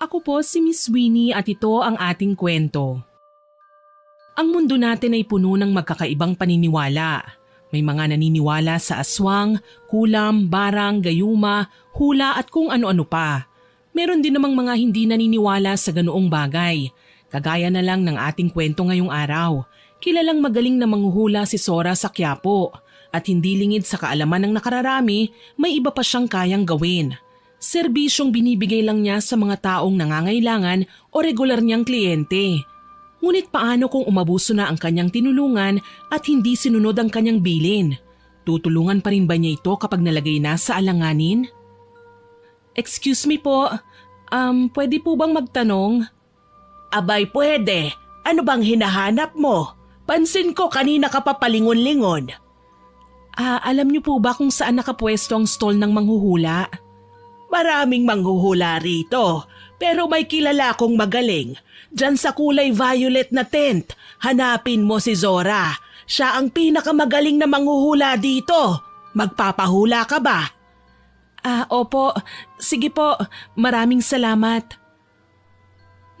Ako po si Miss Winnie at ito ang ating kwento. Ang mundo natin ay puno ng magkakaibang paniniwala. May mga naniniwala sa aswang, kulam, barang, gayuma, hula at kung ano-ano pa. Meron din namang mga hindi naniniwala sa ganoong bagay. Kagaya na lang ng ating kwento ngayong araw. Kilalang magaling na manghuhula si Sora sa Quiapo at hindi lingid sa kaalaman ng nakararami, may iba pa siyang kayang gawin. Serbisyong binibigay lang niya sa mga taong nangangailangan o regular niyang kliyente. Ngunit paano kung umabuso na ang kanyang tinulungan at hindi sinunod ang kanyang bilin? Tutulungan pa rin ba niya ito kapag nalagay na sa alanganin? Excuse me po, pwede po bang magtanong? Abay pwede, ano bang hinahanap mo? Pansin ko kanina ka pa palingon-lingon. Alam niyo po ba kung saan nakapwesto ang stall ng manghuhula? Maraming manghuhula rito, pero may kilala akong magaling. Diyan sa kulay violet na tent, hanapin mo si Zora. Siya ang pinakamagaling na manghuhula dito. Magpapahula ka ba? Opo. Sige po. Maraming salamat.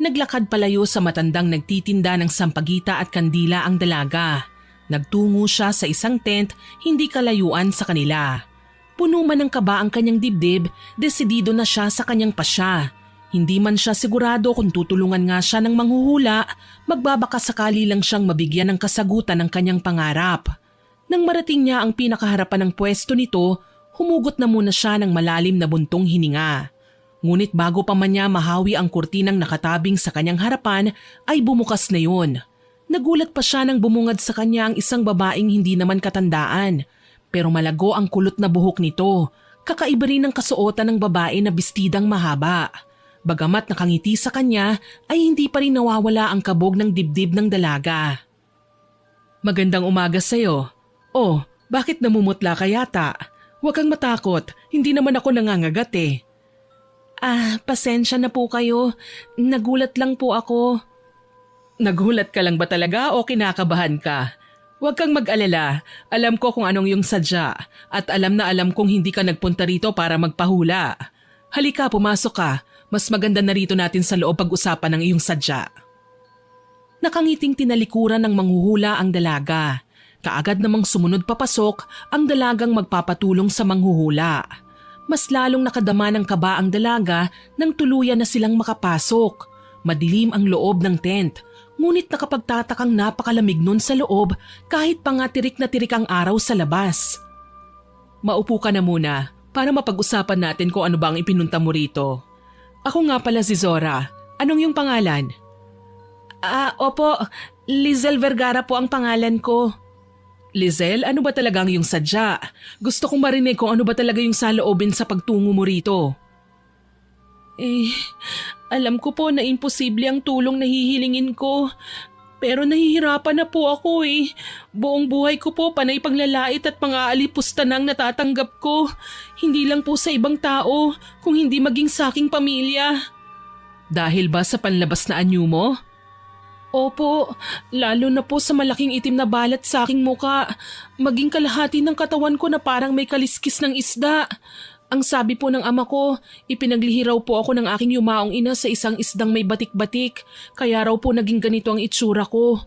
Naglakad palayo sa matandang nagtitinda ng sampagita at kandila ang dalaga. Nagtungo siya sa isang tent, hindi kalayuan sa kanila. Puno man ng kaba ang kanyang dibdib, desidido na siya sa kanyang pasya. Hindi man siya sigurado kung tutulungan nga siya ng manghuhula, magbabaka sakali lang siyang mabigyan ng kasagutan ng kanyang pangarap. Nang marating niya ang pinakaharapan ng pwesto nito, humugot na muna siya ng malalim na buntong hininga. Ngunit bago pa man niya mahawi ang kurtinang nakatabing sa kanyang harapan, ay bumukas na yun. Nagulat pa siya nang bumungad sa kanya ang isang babaeng hindi naman katandaan. Pero malago ang kulot na buhok nito. Kakaiba rin ang kasuotan ng babae na bestidang mahaba. Bagamat nakangiti sa kanya, ay hindi pa rin nawawala ang kabog ng dibdib ng dalaga. Magandang umaga sa'yo. Oh, bakit namumutla ka yata? Huwag kang matakot, hindi naman ako nangangagat eh. Pasensya na po kayo. Nagulat lang po ako. Nagulat ka lang ba talaga o kinakabahan ka? Huwag kang mag-alala, alam ko kung anong yung sadya at alam na alam kong hindi ka nagpunta rito para magpahula. Halika, pumasok ka. Mas maganda na rito natin sa loob pag-usapan ng iyong sadya. Nakangiting tinalikuran ng manghuhula ang dalaga. Kaagad namang sumunod papasok ang dalagang magpapatulong sa manghuhula. Mas lalong nakadama ng kaba ang dalaga nang tuluyan na silang makapasok. Madilim ang loob ng tent. Ngunit nakapagtatakang napakalamig nun sa loob kahit pa nga tirik na tirik ang araw sa labas. Maupo ka na muna para mapag-usapan natin kung ano ba ang ipinunta mo rito. Ako nga pala si Zora. Anong yung pangalan? Opo, Lizel Vergara po ang pangalan ko. Lizel, ano ba talaga ang iyong sadya? Gusto kong marinig kung ano ba talaga yung saloobin sa pagtungo mo rito. Alam ko po na imposible ang tulong na hihilingin ko. Pero nahihirapan na po ako eh. Buong buhay ko po panay panglalait at pang-aalipusta nang natatanggap ko. Hindi lang po sa ibang tao, kung hindi maging sa aking pamilya. Dahil ba sa panlabas na anyo mo? Opo, lalo na po sa malaking itim na balat sa aking muka. Maging kalahati ng katawan ko na parang may kaliskis ng isda. Ang sabi po ng ama ko, ipinaglihi raw po ako ng aking yumaong ina sa isang isdang may batik-batik, kaya raw po naging ganito ang itsura ko.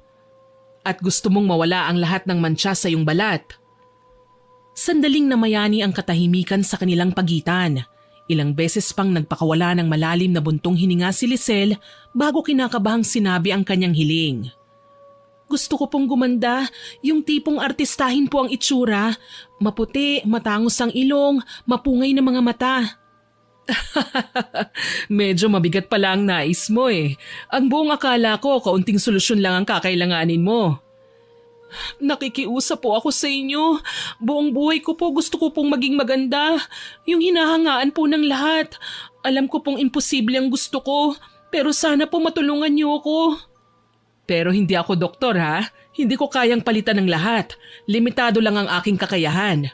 At gusto mong mawala ang lahat ng mantsa sa iyong balat. Sandaling namayani ang katahimikan sa kanilang pagitan. Ilang beses pang nagpakawala ng malalim na buntong hininga si Lizel bago kinakabahang sinabi ang kanyang hiling. Gusto ko pong gumanda, yung tipong artistahin po ang itsura. Maputi, matangos ang ilong, mapungay na mga mata. Medyo mabigat pala ang nais mo eh. Ang buong akala ko, kaunting solusyon lang ang kakailanganin mo. Nakikiusap po ako sa inyo. Buong buhay ko po gusto ko pong maging maganda. Yung hinahangaan po ng lahat. Alam ko pong imposible ang gusto ko, pero sana po matulungan niyo ako. Pero hindi ako doktor ha. Hindi ko kayang palitan ng lahat. Limitado lang ang aking kakayahan.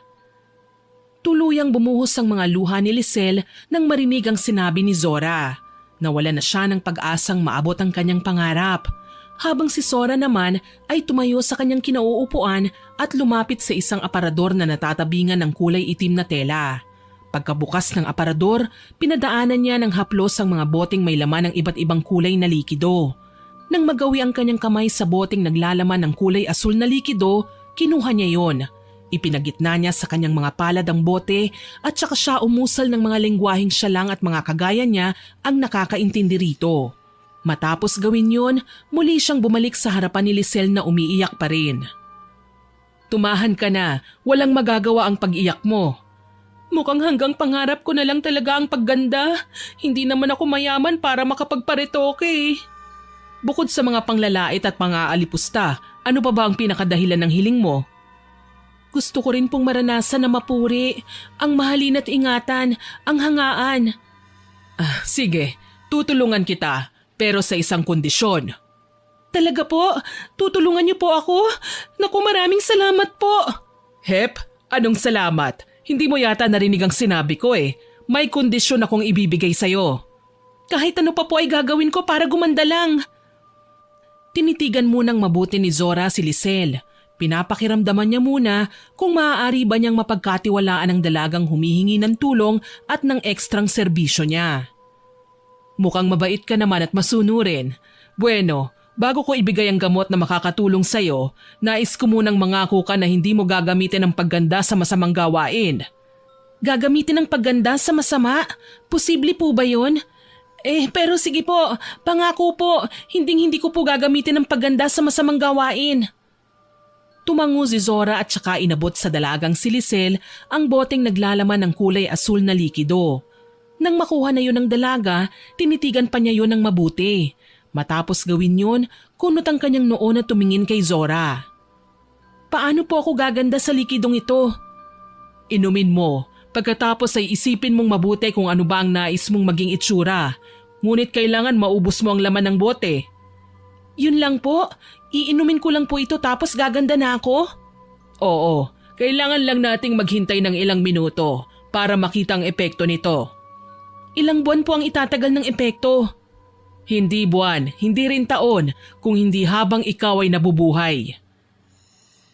Tuluyang bumuhos ang mga luha ni Lizel nang marinig ang sinabi ni Zora. Nawala na siya ng pag-asang maabot ang kanyang pangarap. Habang si Zora naman ay tumayo sa kanyang kinauupuan at lumapit sa isang aparador na natatabingan ng kulay itim na tela. Pagkabukas ng aparador, pinadaanan niya ng haplos ang mga boteng may laman ng iba't ibang kulay na likido. Nang magawi ang kanyang kamay sa boteng naglalaman ng kulay asul na likido, kinuha niya yon. Ipinagitna niya sa kanyang mga palad ang bote at saka siya umusal ng mga lengguwaheng siya lang at mga kagaya niya ang nakakaintindi rito. Matapos gawin yon, muli siyang bumalik sa harapan ni Lisel na umiiyak pa rin. Tumahan ka na, walang magagawa ang pag-iyak mo. Mukhang hanggang pangarap ko na lang talaga ang pagganda. Hindi naman ako mayaman para makapagparetoke. Bukod sa mga panglalait at mga alipusta, ano pa ba ang pinakadahilan ng hiling mo? Gusto ko rin pong maranasan na mapuri, ang mahalin at ingatan, ang hangaan. Sige, tutulungan kita, pero sa isang kondisyon. Talaga po? Tutulungan niyo po ako? Naku, maraming salamat po. Hep, anong salamat? Hindi mo yata narinig ang sinabi ko eh. May kondisyon akong ibibigay sa'yo. Kahit ano pa po ay gagawin ko para gumanda lang. Tinitigan munang mabuti ni Zora si Lisel. Pinapakiramdaman niya muna kung maaari ba niyang mapagkatiwalaan ang dalagang humihingi ng tulong at ng ekstrang serbisyo niya. Mukhang mabait ka naman at masunurin. Bueno, bago ko ibigay ang gamot na makakatulong sa'yo, nais ko munang mangako ka na hindi mo gagamitin ang pagganda sa masamang gawain. Gagamitin ang pagganda sa masama? Posible po ba yun? Pero sige po, pangako po, hindi ko po gagamitin ang pagganda sa masamang gawain. Tumango si Zora at saka inabot sa dalagang si Lisel ang boteng naglalaman ng kulay asul na likido. Nang makuha na yun ng dalaga, tinitigan pa niya yun ng mabuti. Matapos gawin yun, kunot ang kanyang noo na tumingin kay Zora. Paano po ako gaganda sa likidong ito? Inumin mo, pagkatapos ay isipin mong mabuti kung ano ba ang nais mong maging itsura. Ngunit kailangan maubos mo ang laman ng bote. Yun lang po, iinumin ko lang po ito tapos gaganda na ako? Oo, kailangan lang nating maghintay ng ilang minuto para makita ang epekto nito. Ilang buwan po ang itatagal ng epekto? Hindi buwan, hindi rin taon, kung hindi habang ikaw ay nabubuhay.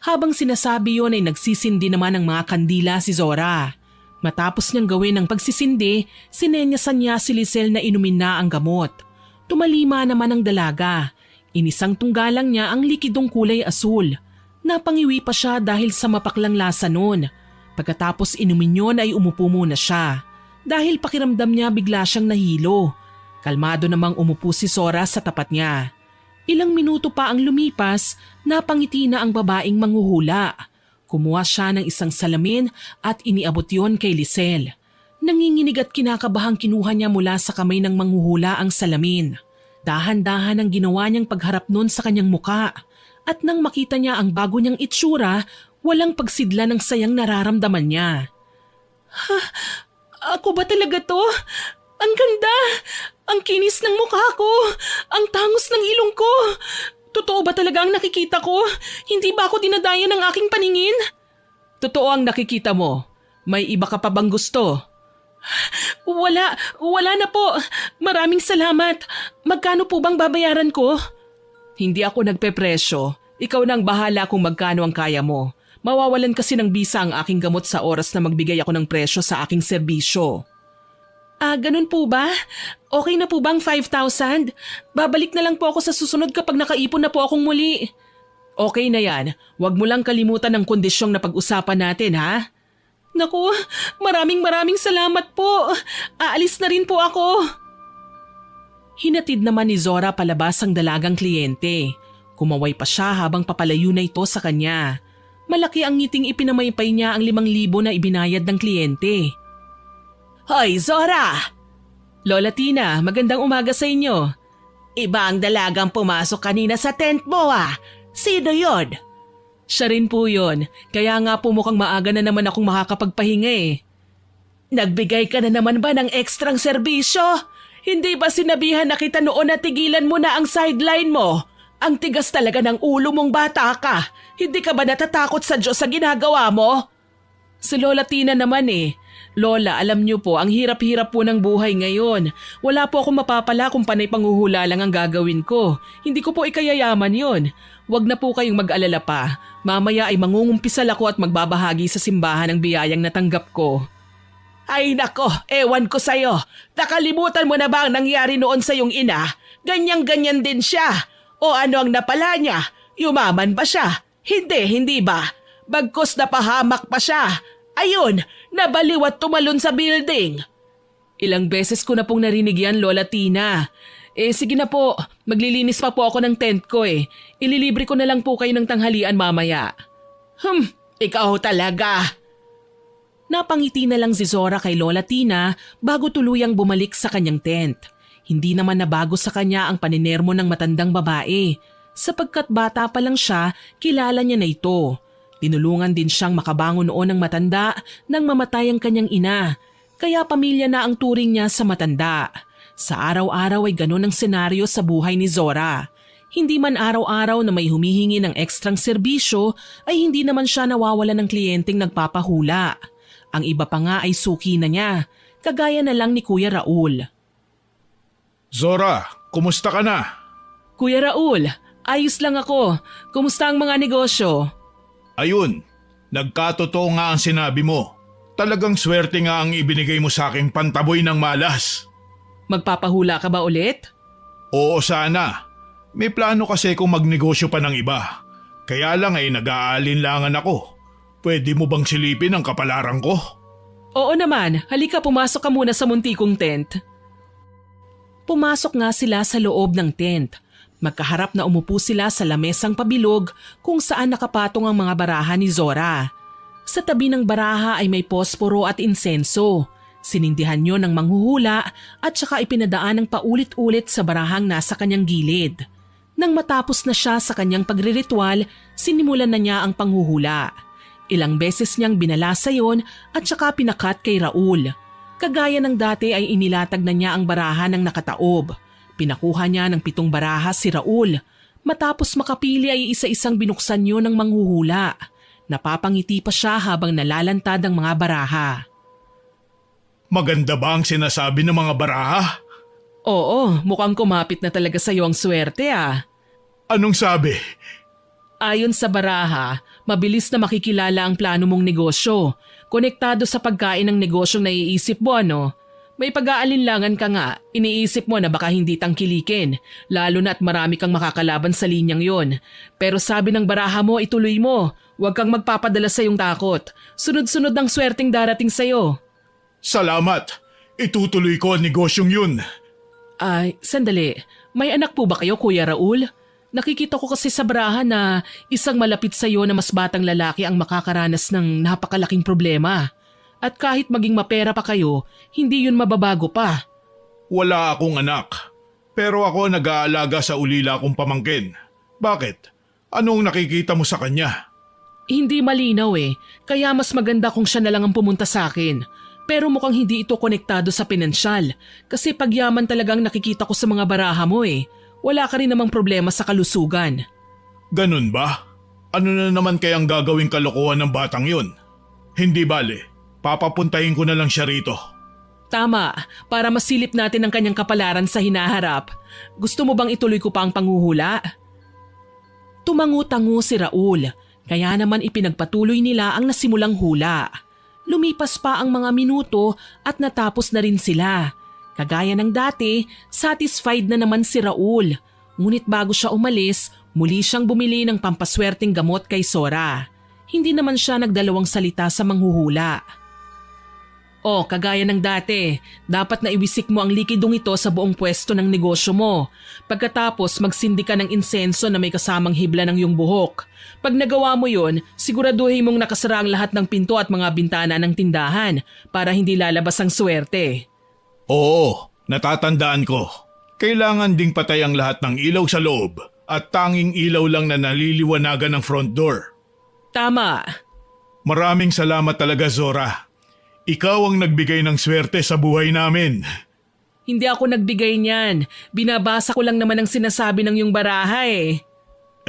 Habang sinasabi yon ay nagsisindi naman ng mga kandila si Zora. Matapos niyang gawin ang pagsisindi, sinenyasan niya si Lisel na inumin na ang gamot. Tumalima naman ang dalaga. Inisang tunggalang niya ang likidong kulay asul. Napangiwi pa siya dahil sa mapaklang lasa nun. Pagkatapos inumin yon ay umupo muna siya. Dahil pakiramdam niya bigla siyang nahilo. Kalmado namang umupo si Zora sa tapat niya. Ilang minuto pa ang lumipas, napangiti na ang babaeng manghuhula. Kumuha siya ng isang salamin at iniabot yon kay Lisel. Nanginginig at kinakabahang kinuha niya mula sa kamay ng manghuhula ang salamin. Dahan-dahan ang ginawa niyang pagharap nun sa kanyang muka. At nang makita niya ang bago niyang itsura, walang pagsidla ng sayang nararamdaman niya. Ako ba talaga to? Ang ganda! Ang kinis ng mukha ko! Ang tangos ng ilong ko! Totoo ba talaga ang nakikita ko? Hindi ba ako dinadaya ng aking paningin? Totoo ang nakikita mo. May iba ka pa bang gusto? Wala na po. Maraming salamat. Magkano po bang babayaran ko? Hindi ako nagpepresyo. Ikaw na ang bahala kung magkano ang kaya mo. Mawawalan kasi ng bisa ang aking gamot sa oras na magbigay ako ng presyo sa aking serbisyo. Ganun po ba? Okay na po bang 5,000? Babalik na lang po ako sa susunod kapag nakaipon na po akong muli. Okay na yan. Huwag mo lang kalimutan ang kondisyong na pag-usapan natin, ha? Naku, maraming salamat po. Aalis na rin po ako. Hinatid naman ni Zora palabas ang dalagang kliyente. Kumaway pa siya habang papalayo na ito sa kanya. Malaki ang ngiting ipinamaypay niya ang 5,000 na ibinayad ng kliyente. Hoy, Zora! Lola Tina, magandang umaga sa inyo. Iba ang dalagang pumasok kanina sa tent mo Sino yon? Siya rin po yun. Kaya nga po mukhang maaga na naman akong makakapagpahinga eh. Nagbigay ka na naman ba ng ekstrang serbisyo? Hindi ba sinabihan na kita noon na tigilan mo na ang sideline mo? Ang tigas talaga ng ulo mong bata ka. Hindi ka ba natatakot sa Diyos sa ginagawa mo? Si Lola Tina naman eh. Lola, alam niyo po, ang hirap-hirap po ng buhay ngayon. Wala po akong mapapala kung panay panghuhula lang ang gagawin ko. Hindi ko po ikayayaman yon. Huwag na po kayong mag-alala pa. Mamaya ay mangungumpisal ako at magbabahagi sa simbahan ng biyayang natanggap ko. Ay nako, ewan ko sa'yo. Nakalimutan mo na ba ang nangyari noon sa iyong ina? Ganyan-ganyan din siya. O ano ang napala niya? Yumaman ba siya? Hindi ba? Bagkus napahamak pa siya. Ayun, nabaliw at tumalon sa building. Ilang beses ko na pong narinig yan, Lola Tina. Sige na po, maglilinis pa po ako ng tent ko eh. Ililibre ko na lang po kayo ng tanghalian mamaya. Ikaw talaga. Napangiti na lang si Zora kay Lola Tina bago tuluyang bumalik sa kanyang tent. Hindi naman nabago sa kanya ang paninermo ng matandang babae. Sapagkat bata pa lang siya, kilala niya na ito. Tinulungan din siyang makabangon noon ng matanda nang mamatay ang kanyang ina. Kaya pamilya na ang turing niya sa matanda. Sa araw-araw ay ganun ang senaryo sa buhay ni Zora. Hindi man araw-araw na may humihingi ng ekstrang serbisyo ay hindi naman siya nawawala ng kliyenteng nagpapahula. Ang iba pa nga ay suki na niya, kagaya na lang ni Kuya Raul. Zora, kumusta ka na? Kuya Raul, ayos lang ako. Kumusta ang mga negosyo? Ayun, nagkatotoo nga ang sinabi mo. Talagang swerte nga ang ibinigay mo sa aking pantaboy ng malas. Magpapahula ka ba ulit? Oo sana. May plano kasi kung magnegosyo pa ng iba. Kaya lang ay nag-aalinlangan ako. Pwede mo bang silipin ang kapalaran ko? Oo naman, halika pumasok ka muna sa munti kong tent. Pumasok nga sila sa loob ng tent. Magkaharap na umupo sila sa lamesang pabilog kung saan nakapatong ang mga baraha ni Zora. Sa tabi ng baraha ay may posporo at insenso. Sinindihan yon ng manghuhula at saka ipinadaan ng paulit-ulit sa barahang nasa kanyang gilid. Nang matapos na siya sa kanyang pagriritual, sinimulan na niya ang panghuhula. Ilang beses niyang binalasa yon at saka pinakat kay Raul. Kagaya ng dati ay inilatag na niya ang baraha ng nakataob. Pinakuha niya ng 7 baraha si Raul. Matapos makapili ay isa-isang binuksan niyo ng manghuhula. Napapangiti pa siya habang nalalantad ang mga baraha. Maganda ba ang sinasabi ng mga baraha? Oo, mukhang kumapit na talaga sa iyo ang swerte ah. Anong sabi? Ayon sa baraha, mabilis na makikilala ang plano mong negosyo. Konektado sa pagkain ng negosyong naiisip mo ano? May pag-aalinlangan ka nga, iniisip mo na baka hindi tangkilikin, lalo na at marami kang makakalaban sa linyang yon. Pero sabi ng baraha mo, ituloy mo. Huwag kang magpapadala sa iyong takot. Sunod-sunod ang swerteng darating sa iyo. Salamat. Itutuloy ko ang negosyong yun. Ay, sandali. May anak po ba kayo, Kuya Raul? Nakikita ko kasi sa baraha na isang malapit sa iyo na mas batang lalaki ang makakaranas ng napakalaking problema. At kahit maging mapera pa kayo, hindi yun mababago pa. Wala akong anak. Pero ako nag-aalaga sa ulila kong pamangkin. Bakit? Anong nakikita mo sa kanya? Hindi malinaw eh, kaya mas maganda kung siya na lang ang pumunta sa akin. Pero mukhang hindi ito konektado sa pinansyal kasi pagyaman talagang nakikita ko sa mga baraha mo eh. Wala ka rin namang problema sa kalusugan. Ganun ba? Ano na naman kayang gagawing kalokohan ng batang yun? Hindi bale, papapuntahin ko na lang siya rito. Tama, para masilip natin ang kanyang kapalaran sa hinaharap. Gusto mo bang ituloy ko pa ang panghuhula? Tumangu-tangu si Raul, kaya naman ipinagpatuloy nila ang nasimulang hula. Lumipas pa ang mga minuto at natapos na rin sila. Kagaya ng dati, satisfied na naman si Raul. Ngunit bago siya umalis, muli siyang bumili ng pampaswerteng gamot kay Zora. Hindi naman siya nagdalawang salita sa manghuhula. O, kagaya ng dati, dapat na iwisik mo ang likidong ito sa buong pwesto ng negosyo mo. Pagkatapos magsindi ka ng insenso na may kasamang hibla ng iyong buhok. Pag nagawa mo yun, siguraduhin mong nakasara ang lahat ng pinto at mga bintana ng tindahan para hindi lalabas ang swerte. Oo, natatandaan ko. Kailangan ding patay ang lahat ng ilaw sa loob at tanging ilaw lang na naliliwanagan ng front door. Tama. Maraming salamat talaga, Zora. Ikaw ang nagbigay ng swerte sa buhay namin. Hindi ako nagbigay niyan. Binabasa ko lang naman ang sinasabi ng iyong baraha eh.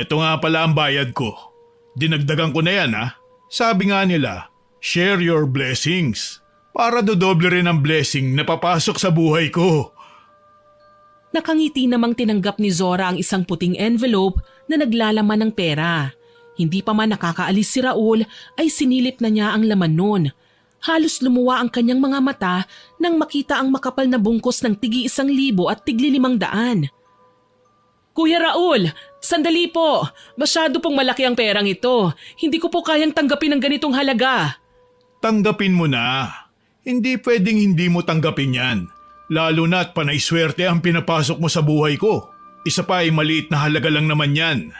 Ito nga pala ang bayad ko. Dinagdagan ko na yan ha. Sabi nga nila, share your blessings. Para dodoble rin ang blessing na papasok sa buhay ko. Nakangiti namang tinanggap ni Zora ang isang puting envelope na naglalaman ng pera. Hindi pa man nakakaalis si Raul ay sinilip na niya ang laman nun. Halos lumuwa ang kanyang mga mata nang makita ang makapal na bungkos ng tig-1,000 at tig-500. Kuya Raul, sandali po. Masyado pong malaki ang perang ito. Hindi ko po kayang tanggapin ang ganitong halaga. Tanggapin mo na. Hindi pwedeng hindi mo tanggapin yan. Lalo na't panay swerte ang pinapasok mo sa buhay ko. Isa pa ay maliit na halaga lang naman yan.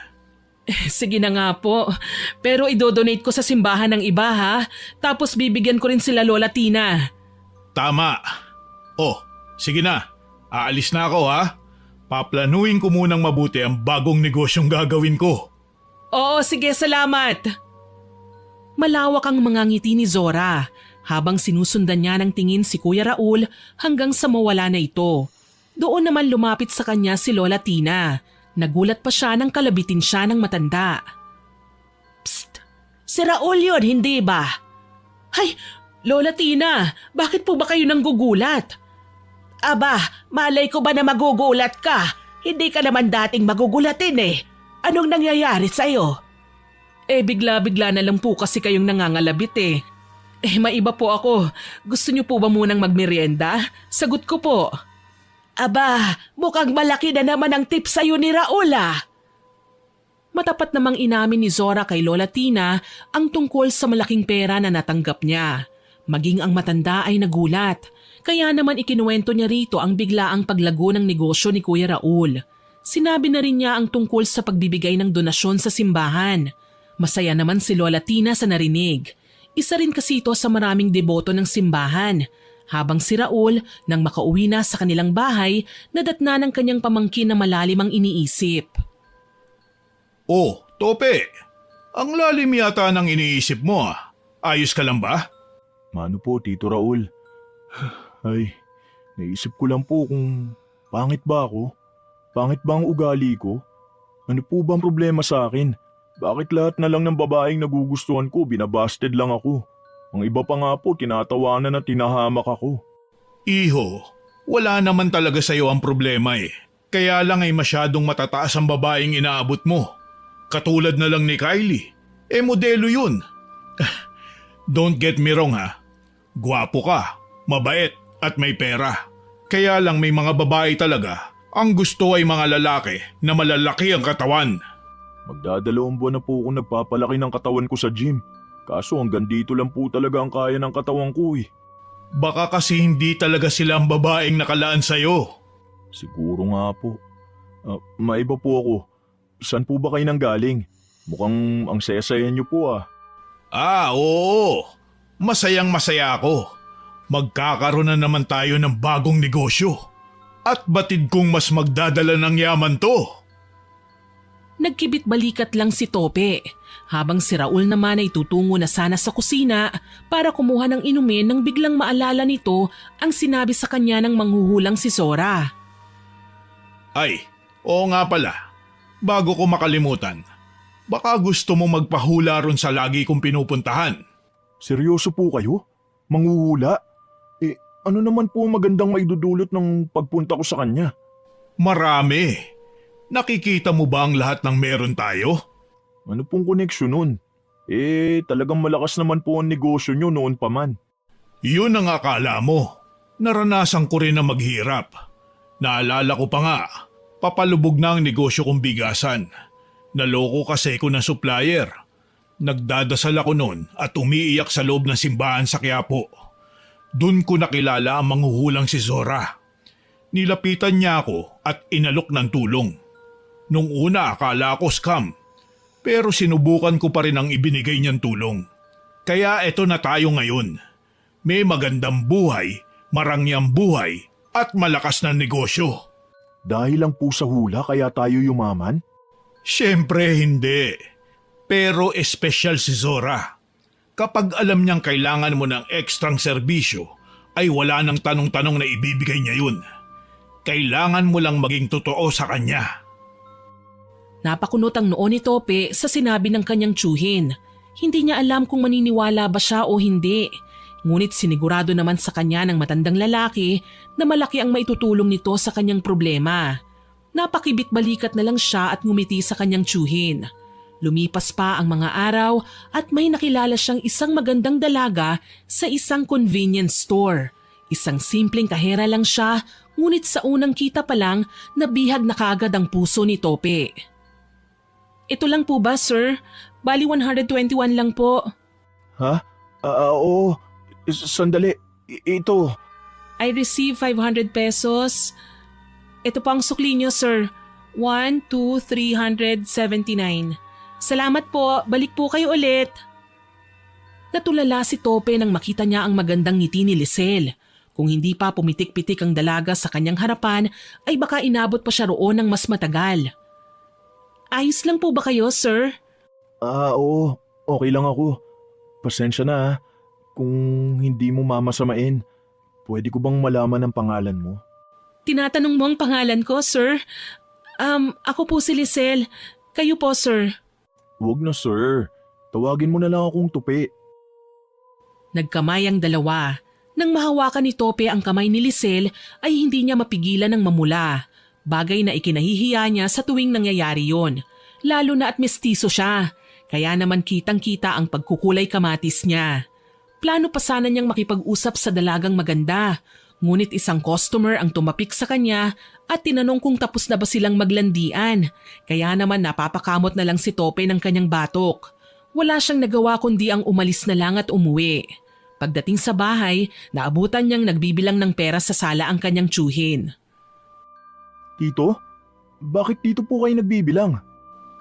Sige na nga po. Pero idodonate ko sa simbahan ng iba ha. Tapos bibigyan ko rin sila Lola Tina. Tama. Oh, sige na. Aalis na ako ha. Paplanuhin ko munang mabuti ang bagong negosyong gagawin ko. Oo, sige, salamat. Malawak ang mga ngiti ni Zora habang sinusundan niya ng tingin si Kuya Raul hanggang sa mawala na ito. Doon naman lumapit sa kanya si Lola Tina. Nagulat pa siya nang kalabitin siya ng matanda. Psst! Si Raul yun, hindi ba? Hay, Lola Tina, bakit po ba kayo nanggugulat? Aba, malay ko ba na magugulat ka? Hindi ka naman dating magugulatin eh. Anong nangyayari sa'yo? Bigla-bigla na lang po kasi kayong nangangalabit eh. Maiba po ako. Gusto niyo po ba munang magmerienda? Sagot ko po. Aba, mukhang malaki na naman ang tip sa'yo ni Raul ah. Matapat namang inamin ni Zora kay Lola Tina ang tungkol sa malaking pera na natanggap niya. Maging ang matanda ay nagulat. Kaya naman ikinuwento niya rito ang biglaang paglago ng negosyo ni Kuya Raul. Sinabi na rin niya ang tungkol sa pagbibigay ng donasyon sa simbahan. Masaya naman si Lola Tina sa narinig. Isa rin kasi ito sa maraming deboto ng simbahan. Habang si Raul, nang makauwi na sa kanilang bahay, nadatna ng kanyang pamangkin na malalim ang iniisip. Oh, Tope. Ang lalim yata ng iniisip mo ah. Ayos ka lang ba? Mano po, Tito Raul? Ay, naisip ko lang po kung pangit ba ako? Pangit ba ang ugali ko? Ano po bang problema sa akin? Bakit lahat na lang ng babaeng nagugustuhan ko, binabasted lang ako? Ang iba pa nga po, tinatawanan at tinahamak ako. Iho, wala naman talaga sa'yo ang problema eh. Kaya lang ay masyadong matataas ang babaeng inaabot mo. Katulad na lang ni Kylie. Modelo yun. Don't get me wrong ha. Gwapo ka, mabait at may pera. Kaya lang may mga babae talaga. Ang gusto ay mga lalaki na malalaki ang katawan. Magdadalawang buwan na po akong nagpapalaki ng katawan ko sa gym. Kaso hanggang dito lang po talaga ang kaya ng katawan ko eh. Baka kasi hindi talaga sila ang babaeng nakalaan sa'yo. Siguro nga po. Maiba po ako. Saan po ba kayo nanggaling? Mukhang ang saya-saya niyo po ah. Oo. Masayang masaya ako. Magkakaroon na naman tayo ng bagong negosyo. At batid kong mas magdadala ng yaman to. Nagkibit balikat lang si Tope, habang si Raul naman ay tutungo na sana sa kusina para kumuha ng inumin nang biglang maalala nito ang sinabi sa kanya ng manghuhulang si Zora. Ay, oo nga pala. Bago ko makalimutan, baka gusto mo magpahula ron sa lagi kong pinupuntahan. Seryoso po kayo? Manghuhula? Ano naman po magandang maidudulot ng pagpunta ko sa kanya? Marami. Nakikita mo ba ang lahat ng meron tayo? Ano pong koneksyon nun? Talagang malakas naman po ang negosyo nyo noon pa man. Yun ang akala mo. Naranasan ko rin na maghirap. Naalala ko pa nga, papalubog na ang negosyo kong bigasan. Naloko kasi ko ng supplier. Nagdadasal ako noon at umiiyak sa loob ng simbahan sa Quiapo. Doon ko nakilala ang manghuhulang si Zora. Nilapitan niya ako at inalok ng tulong. Nung una akala ko scam, pero sinubukan ko pa rin ang ibinigay niyang tulong. Kaya eto na tayo ngayon. May magandang buhay, marangyang buhay at malakas na negosyo. Dahil lang po sa hula kaya tayo yumaman? Siyempre hindi. Pero espesyal si Zora. Kapag alam niyang kailangan mo ng ekstrang serbisyo, ay wala nang tanong-tanong na ibibigay niya yun. Kailangan mo lang maging totoo sa kanya. Napakunot ang noo ni Tope sa sinabi ng kanyang tiyuhin. Hindi niya alam kung maniniwala ba siya o hindi. Ngunit sinigurado naman sa kanya ng matandang lalaki na malaki ang maitutulong nito sa kanyang problema. Napakibit balikat na lang siya at ngumiti sa kanyang tiyuhin. Lumipas pa ang mga araw at may nakilala siyang isang magandang dalaga sa isang convenience store. Isang simpleng kahera lang siya, ngunit sa unang kita pa lang nabihag na kaagad ang puso ni Tope. Ito lang po ba, sir? Bali 121 lang po. Ha? Oo. Sandali. Ito. I receive 500 pesos. Ito po ang sukli niyo, sir. 1,2,379. Salamat po. Balik po kayo ulit. Natulala si Tope nang makita niya ang magandang ngiti ni Lisel. Kung hindi pa pumitik-pitik ang dalaga sa kanyang harapan, ay baka inabot pa siya roon ng mas matagal. Ayos lang po ba kayo, sir? Oo. Okay lang ako. Pasensya na kung hindi mo mamasamain. Pwede ko bang malaman ang pangalan mo? Tinatanong mo ang pangalan ko, sir? Ako po si Lisel. Kayo po, sir. Huwag na, sir. Tawagin mo na lang akong Tupi. Nagkamay ang dalawa. Nang mahawakan ni Tope ang kamay ni Lisel ay hindi niya mapigilan ng mamula. Bagay na ikinahihiya niya sa tuwing nangyayari yon. Lalo na at mestizo siya. Kaya naman kitang-kita ang pagkukulay kamatis niya. Plano pa sana niyang makipag-usap sa dalagang maganda. Ngunit isang customer ang tumapik sa kanya at tinanong kung tapos na ba silang maglandian. Kaya naman napapakamot na lang si Tope ng kanyang batok. Wala siyang nagawa kundi ang umalis na lang at umuwi. Pagdating sa bahay, naabutan niyang nagbibilang ng pera sa sala ang kanyang tiyuhin. Tito? Bakit dito po kayo nagbibilang?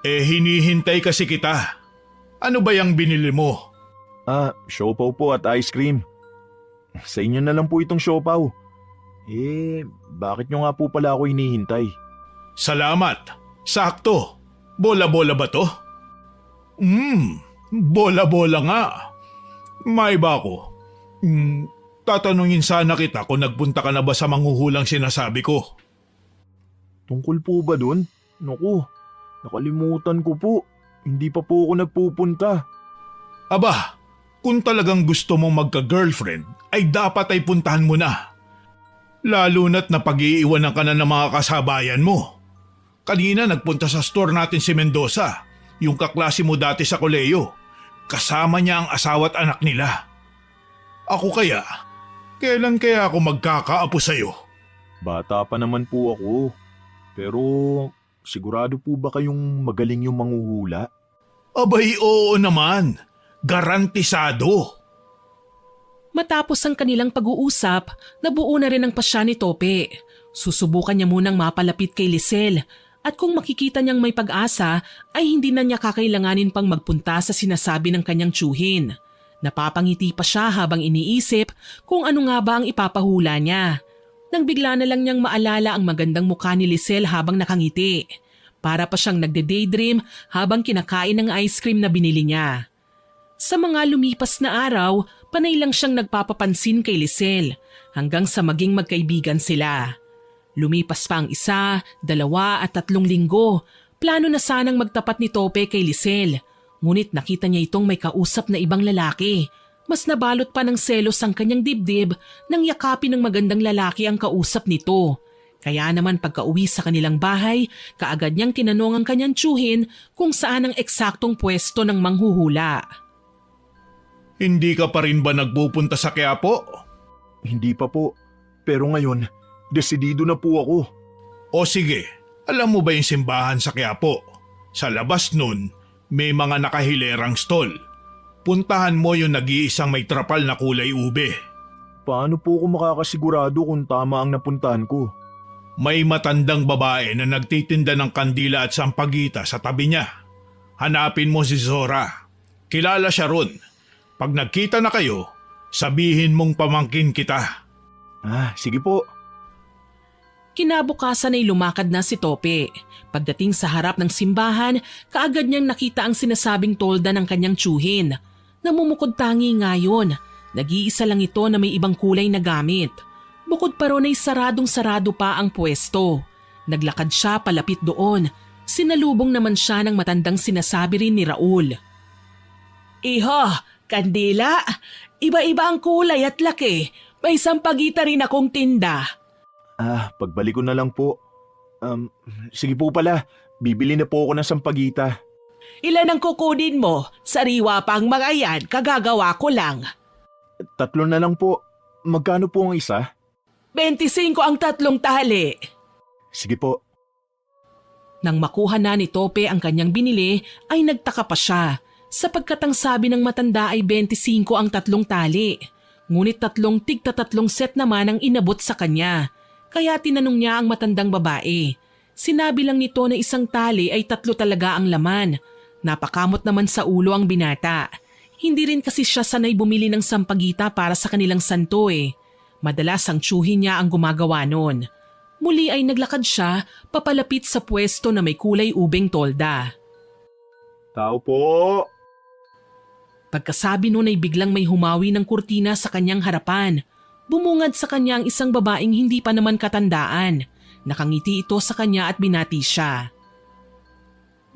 Hinihintay kasi kita. Ano ba yung binili mo? Siopaw po at ice cream. Sa inyo na lang po itong siopaw. Bakit nyo nga po pala ako hinihintay? Salamat. Sakto. Bola-bola ba to? Bola-bola nga. May ba ako? Tatanungin sana kita kung nagpunta ka na ba sa manghuhulang sinasabi ko. Tungkol po ba dun? Naku, nakalimutan ko po. Hindi pa po ako nagpupunta. Aba, kung talagang gusto mong magka-girlfriend, ay dapat ay puntahan mo na. Lalo na't napag-iiwanan ka na ng mga kasabayan mo. Kanina nagpunta sa store natin si Mendoza, yung kaklase mo dati sa koleyo. Kasama niya ang asawa at anak nila. Ako kailan kaya ako magkakaapo sa'yo? Bata pa naman po ako. Pero sigurado po ba kayong magaling yung manghuhula? Abay, oo naman. Garantisado. Matapos ang kanilang pag-uusap, nabuo na rin ang pasya ni Tope. Susubukan niya munang mapalapit kay Lisel at kung makikita niyang may pag-asa ay hindi na niya kakailanganin pang magpunta sa sinasabi ng kanyang tiyuhin. Napapangiti pa siya habang iniisip kung ano nga ba ang ipapahula niya. Nang bigla na lang niyang maalala ang magandang mukha ni Lisel habang nakangiti. Para pa siyang nagde-daydream habang kinakain ng ice cream na binili niya. Sa mga lumipas na araw, panay lang siyang nagpapapansin kay Lisel hanggang sa maging magkaibigan sila. Lumipas pa ang 1, 2 at 3 linggo. Plano na sanang magtapat ni Tope kay Lisel. Ngunit nakita niya itong may kausap na ibang lalaki. Mas nabalot pa ng selos ang kanyang dibdib nang yakapin ng magandang lalaki ang kausap nito. Kaya naman pagka-uwi sa kanilang bahay, kaagad niyang tinanong ang kanyang tiyuhin kung saan ang eksaktong pwesto ng manghuhula. Hindi ka pa rin ba nagpupunta sa Quiapo? Hindi pa po. Pero ngayon, desidido na po ako. O sige, alam mo ba yung simbahan sa Quiapo? Sa labas nun, may mga nakahilerang stall. Puntahan mo yung nag-iisang may trapal na kulay ube. Paano po ako makakasigurado kung tama ang napuntahan ko? May matandang babae na nagtitinda ng kandila at sampagita sa tabi niya. Hanapin mo si Zora. Kilala siya ron. Pag nagkita na kayo, sabihin mong pamangkin kita. Sige po. Kinabukasan ay lumakad na si Tope. Pagdating sa harap ng simbahan, kaagad niyang nakita ang sinasabing tolda ng kanyang tiyuhin. Namumukod tangi ngayon. Nag-iisa lang ito na may ibang kulay na gamit. Bukod pa ron ay saradong-sarado pa ang pwesto. Naglakad siya palapit doon. Sinalubong naman siya ng matandang sinasabi rin ni Raul. Iho, kandila, iba-iba ang kulay at laki. May sampagita rin akong tinda. Pagbalik ko na lang po. Sige po pala, bibili na po ako ng sampagita. Ilan ang kukunin mo? Sariwa pang mga yan, kagagawa ko lang. 3 na lang po. Magkano po ang isa? 25 ang 3 tali. Sige po. Nang makuha na ni Tope ang kanyang binili ay nagtaka pa siya sapagkat ang sabi ng matanda ay 25 ang 3 tali. Ngunit 3 tig-3 set naman ang inabot sa kanya. Kaya tinanong niya ang matandang babae. Sinabi lang nito na isang tali ay 3 talaga ang laman. Napakamot naman sa ulo ang binata. Hindi rin kasi siya sanay bumili ng sampagita para sa kanilang santo eh. Madalas ang tiyuhin niya ang gumagawa noon. Muli ay naglakad siya papalapit sa pwesto na may kulay ubeng tolda. Tao po! Pagkasabi noon ay biglang may humawi ng kurtina sa kanyang harapan. Bumungad sa kanya ang isang babaeng hindi pa naman katandaan. Nakangiti ito sa kanya at binati siya.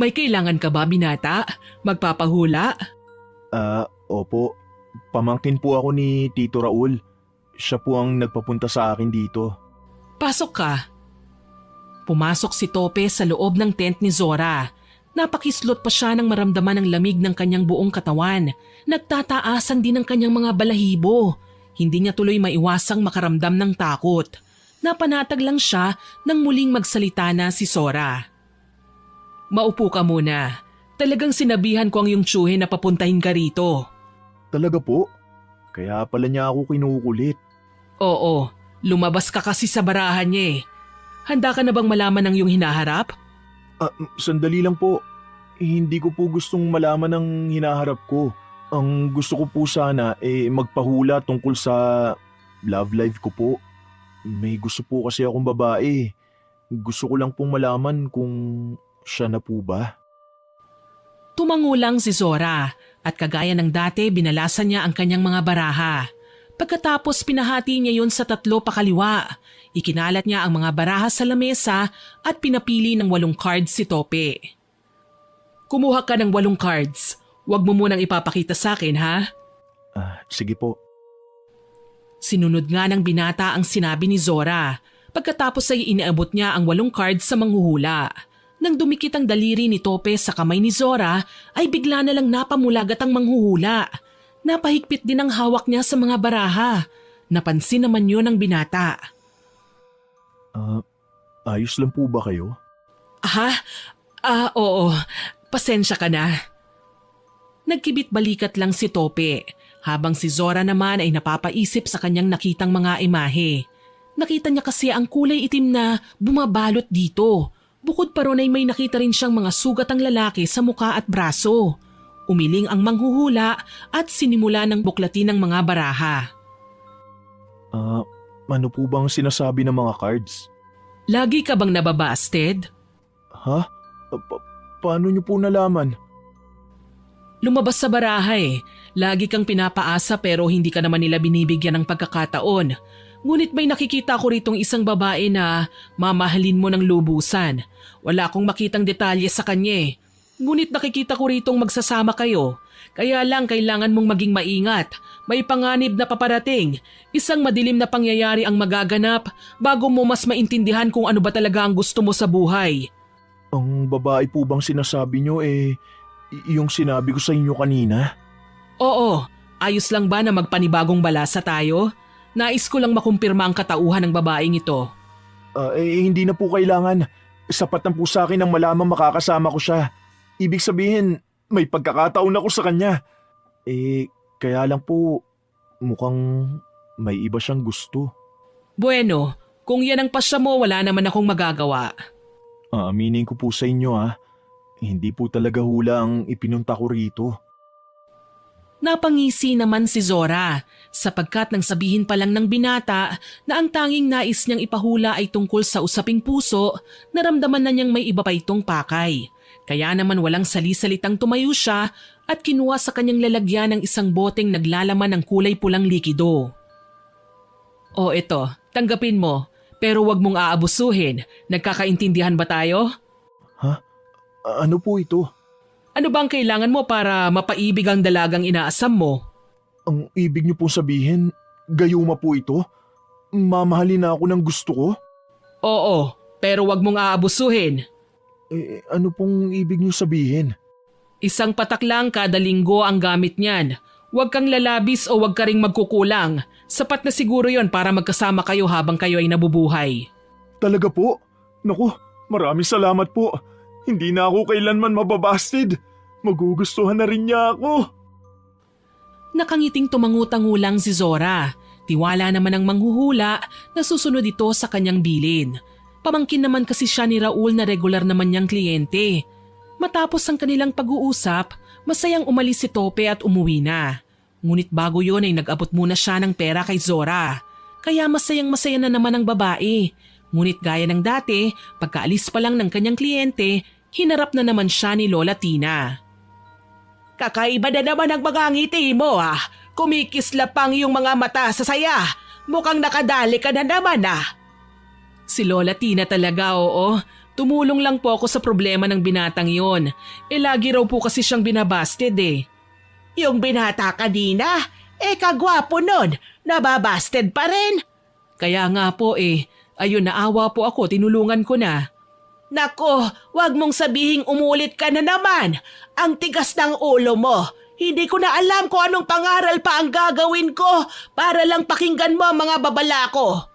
May kailangan ka ba, binata? Magpapahula? Opo. Pamangkin po ako ni Tito Raul. Siya po ang nagpapunta sa akin dito. Pasok ka. Pumasok si Tope sa loob ng tent ni Zora. Napakislot pa siya nang maramdaman ang lamig ng kanyang buong katawan. Nagtataasan din ang kanyang mga balahibo. Hindi niya tuloy maiwasang makaramdam ng takot. Napanatag lang siya nang muling magsalita na si Zora. Maupo ka muna. Talagang sinabihan ko ang iyong tiyuhin na papuntahin ka rito. Talaga po? Kaya pala niya ako kinukulit. Oo, lumabas ka kasi sa barahan niya eh. Handa ka na bang malaman ang iyong hinaharap? Sandali lang po. Hindi ko po gustong malaman ang hinaharap ko. Ang gusto ko po sana magpahula tungkol sa love life ko po. May gusto po kasi akong babae. Gusto ko lang pong malaman kung siya na po ba. Tumangulang si Zora at kagaya ng dati binalasan niya ang kanyang mga baraha. Pagkatapos pinahati niya yun sa 3 pakaliwa. Ikinalat niya ang mga baraha sa lamesa at pinapili ng 8 cards si Tope. Kumuha ka ng 8 cards. Huwag mo munang ipapakita sa akin, ha? Sige po. Sinunod nga ng binata ang sinabi ni Zora. Pagkatapos ay iniabot niya ang 8 cards sa manghuhula. Nang dumikit ang daliri ni Tope sa kamay ni Zora, ay bigla na lang napamulagat ang manghuhula. Napahigpit din ang hawak niya sa mga baraha. Napansin naman yun ng binata. Ayos lang po ba kayo? Oo. Pasensya ka na. Nagkibit balikat lang si Tope, habang si Zora naman ay napapaisip sa kanyang nakitang mga imahe. Nakita niya kasi ang kulay itim na bumabalot dito. Bukod pa ron ay may nakita rin siyang mga sugat ang lalaki sa muka at braso. Umiling ang manghuhula at sinimula ng buklatin ng mga baraha. Ano po bang sinasabi ng mga cards? Lagi ka bang nababasted? Ha? Paano niyo po nalaman? Lumabas sa baraha eh. Lagi kang pinapaasa pero hindi ka naman nila binibigyan ng pagkakataon. Ngunit may nakikita ko ritong isang babae na mamahalin mo ng lubusan. Wala akong makitang detalye sa kanya eh. Ngunit nakikita ko ritong magsasama kayo. Kaya lang kailangan mong maging maingat. May panganib na paparating. Isang madilim na pangyayari ang magaganap bago mo mas maintindihan kung ano ba talaga ang gusto mo sa buhay. Ang babae po bang sinasabi niyo yung sinabi ko sa inyo kanina? Oo, ayos lang ba na magpanibagong balasa tayo? Nais ko lang makumpirma ang katauhan ng babaeng ito. Hindi na po kailangan. Sapat na po sa akin ang malamang makakasama ko siya. Ibig sabihin, may pagkakataon ako sa kanya. Kaya lang po, mukhang may iba siyang gusto. Bueno, kung yan ang pasya mo, wala naman akong magagawa. Aminin ko po sa inyo hindi po talaga hula ang ipinunta ko rito. Napangisi naman si Zora sapagkat nang sabihin pa lang ng binata na ang tanging nais niyang ipahula ay tungkol sa usaping puso, naramdaman na niyang may iba pa itong pakay. Kaya naman walang sali-salitang tumayo siya at kinuha sa kanyang lalagyan ng isang boteng naglalaman ng kulay pulang likido. O ito, tanggapin mo, pero wag mong aabusuhin. Nagkakaintindihan ba tayo? Ano po ito? Ano bang kailangan mo para mapaibig ang dalagang inaasam mo? Ang ibig niyo po sabihin, gayuma po ito? Mamahalin na ako ng gusto ko? Oo, pero wag mong aabusuhin. Ano pong ibig niyo sabihin? Isang patak lang kada linggo ang gamit niyan. Huwag kang lalabis o huwag ka ring magkukulang. Sapat na siguro yon para magkasama kayo habang kayo ay nabubuhay. Talaga po? Naku, maraming salamat po. Hindi na ako kailanman mababasted. Magugustuhan na rin niya ako. Nakangiting tumangutangulang si Zora. Tiwala naman ang manghuhula na susunod ito sa kanyang bilin. Pamangkin naman kasi siya ni Raul na regular naman niyang kliyente. Matapos ang kanilang pag-uusap, masayang umalis si Tope at umuwi na. Ngunit bago yun ay nag-abot muna siya ng pera kay Zora. Kaya masayang masaya na naman ang babae. Ngunit gaya ng dati, pagkaalis pa lang ng kanyang kliyente, hinarap na naman siya ni Lola Tina. Kakaiba na naman ang mga ngiti mo ah. Kumikislapang yung mga mata sa saya. Mukhang nakadali ka na naman ah. Si Lola Tina talaga, oo. Tumulong lang po ako sa problema ng binatang yon. Lagi raw po kasi siyang binabasted eh. Yung binata kanina, kagwapo nun. Nababasted pa rin. Kaya nga po eh. Ayun, naawa po ako, tinulungan ko na. Nako, wag mong sabihing umulit ka na naman. Ang tigas ng ulo mo. Hindi ko na alam kung anong pangaral pa ang gagawin ko para lang pakinggan mo ang mga babala ko.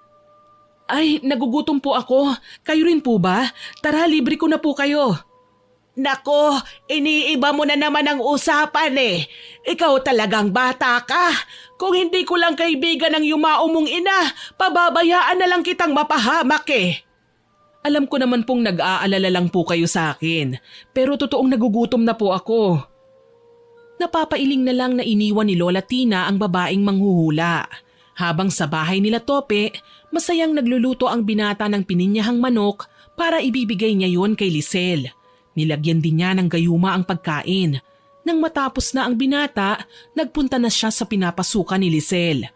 Ay, nagugutom po ako. Kayo rin po ba? Tara, libre ko na po kayo. Nako, iniiba mo na naman ang usapan eh. Ikaw talagang bata ka. Kung hindi ko lang kaibigan ng yumao mong ina, pababayaan na lang kitang mapahamak eh. Alam ko naman pong nag-aalala lang po kayo sa akin. Pero totoong nagugutom na po ako. Napapailing na lang na iniwan ni Lola Tina ang babaeng manghuhula. Habang sa bahay nila Tope, masayang nagluluto ang binata ng pininyahang manok para ibibigay niya yon kay Lisel. Nilagyan din niya ng gayuma ang pagkain. Nang matapos na ang binata, nagpunta na siya sa pinapasukan ni Lisel.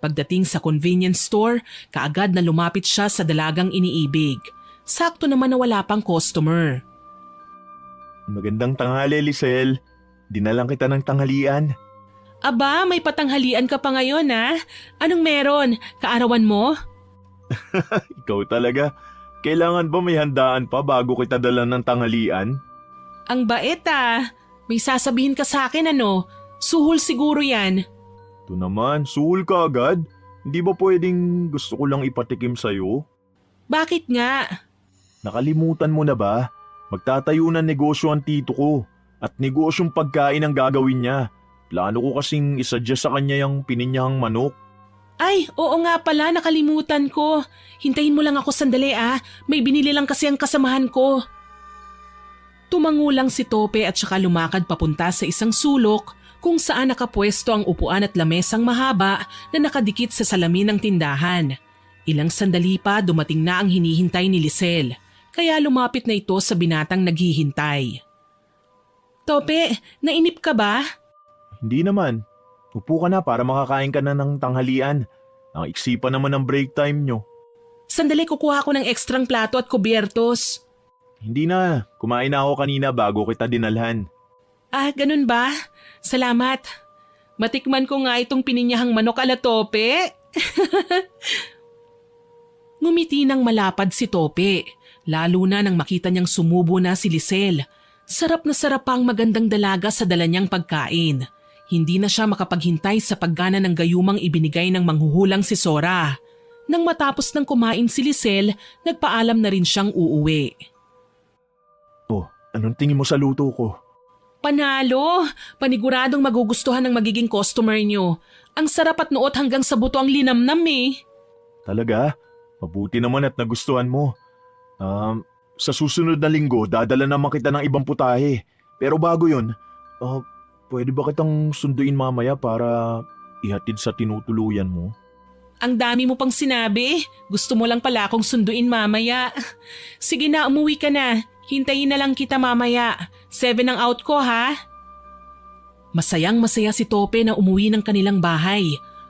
Pagdating sa convenience store, kaagad na lumapit siya sa dalagang iniibig. Sakto naman na wala pang customer. Magandang tanghali, Lisel. Dinalang kita ng tanghalian. Aba, may patanghalian ka pa ngayon ha? Anong meron? Kaarawan mo? Ikaw talaga. Kailangan ba may handaan pa bago kita dalan ng tanghalian? Ang bait ah. May sasabihin ka sa akin ano? Suhol siguro yan. Ito naman, suhol ka agad. Hindi ba pwedeng gusto ko lang ipatikim sa'yo? Bakit nga? Nakalimutan mo na ba? Magtatayo ng negosyo ang tito ko. At negosyong pagkain ang gagawin niya. Plano ko kasing isadya sa kanya yung pininyahang manok. Ay, oo nga pala, nakalimutan ko. Hintayin mo lang ako sandali ah. May binili lang kasi ang kasamahan ko. Tumango lang si Tope at saka lumakad papunta sa isang sulok kung saan nakapwesto ang upuan at lamesang mahaba na nakadikit sa salamin ng tindahan. Ilang sandali pa dumating na ang hinihintay ni Lisel, kaya lumapit na ito sa binatang naghihintay. Tope, nainip ka ba? Hindi naman. Upo ka na para makakain ka na ng tanghalian. Ang iksi pa naman ng break time nyo. Sandali, kukuha ko ng ekstrang plato at kubyertos. Hindi na. Kumain na ako kanina bago kita dinalhan. Ah, ganun ba? Salamat. Matikman ko nga itong pininyahang manok ala Tope. Ngumiti ng malapad si Tope, lalo na nang makita niyang sumubo na si Lisel. Sarap na sarap ang magandang dalaga sa dala niyang pagkain. Hindi na siya makapaghintay sa paggana ng gayumang ibinigay ng manghuhulang si Zora. Nang matapos ng kumain si Lisel, nagpaalam na rin siyang uuwi. Oh, anong tingin mo sa luto ko? Panalo! Paniguradong magugustuhan ng magiging customer niyo. Ang sarap at nuot hanggang sa buto ang linamnam eh. Talaga? Mabuti naman at nagustuhan mo. Sa susunod na linggo, dadala naman kita ng ibang putahe. Pero bago yun, pwede ba kitang sunduin mamaya para ihatid sa tinutuluyan mo? Ang dami mo pang sinabi. Gusto mo lang pala akong sunduin mamaya. Sige na, umuwi ka na. Hintayin na lang kita mamaya. 7 ang out ko ha. Masayang masaya si Tope na umuwi ng kanilang bahay.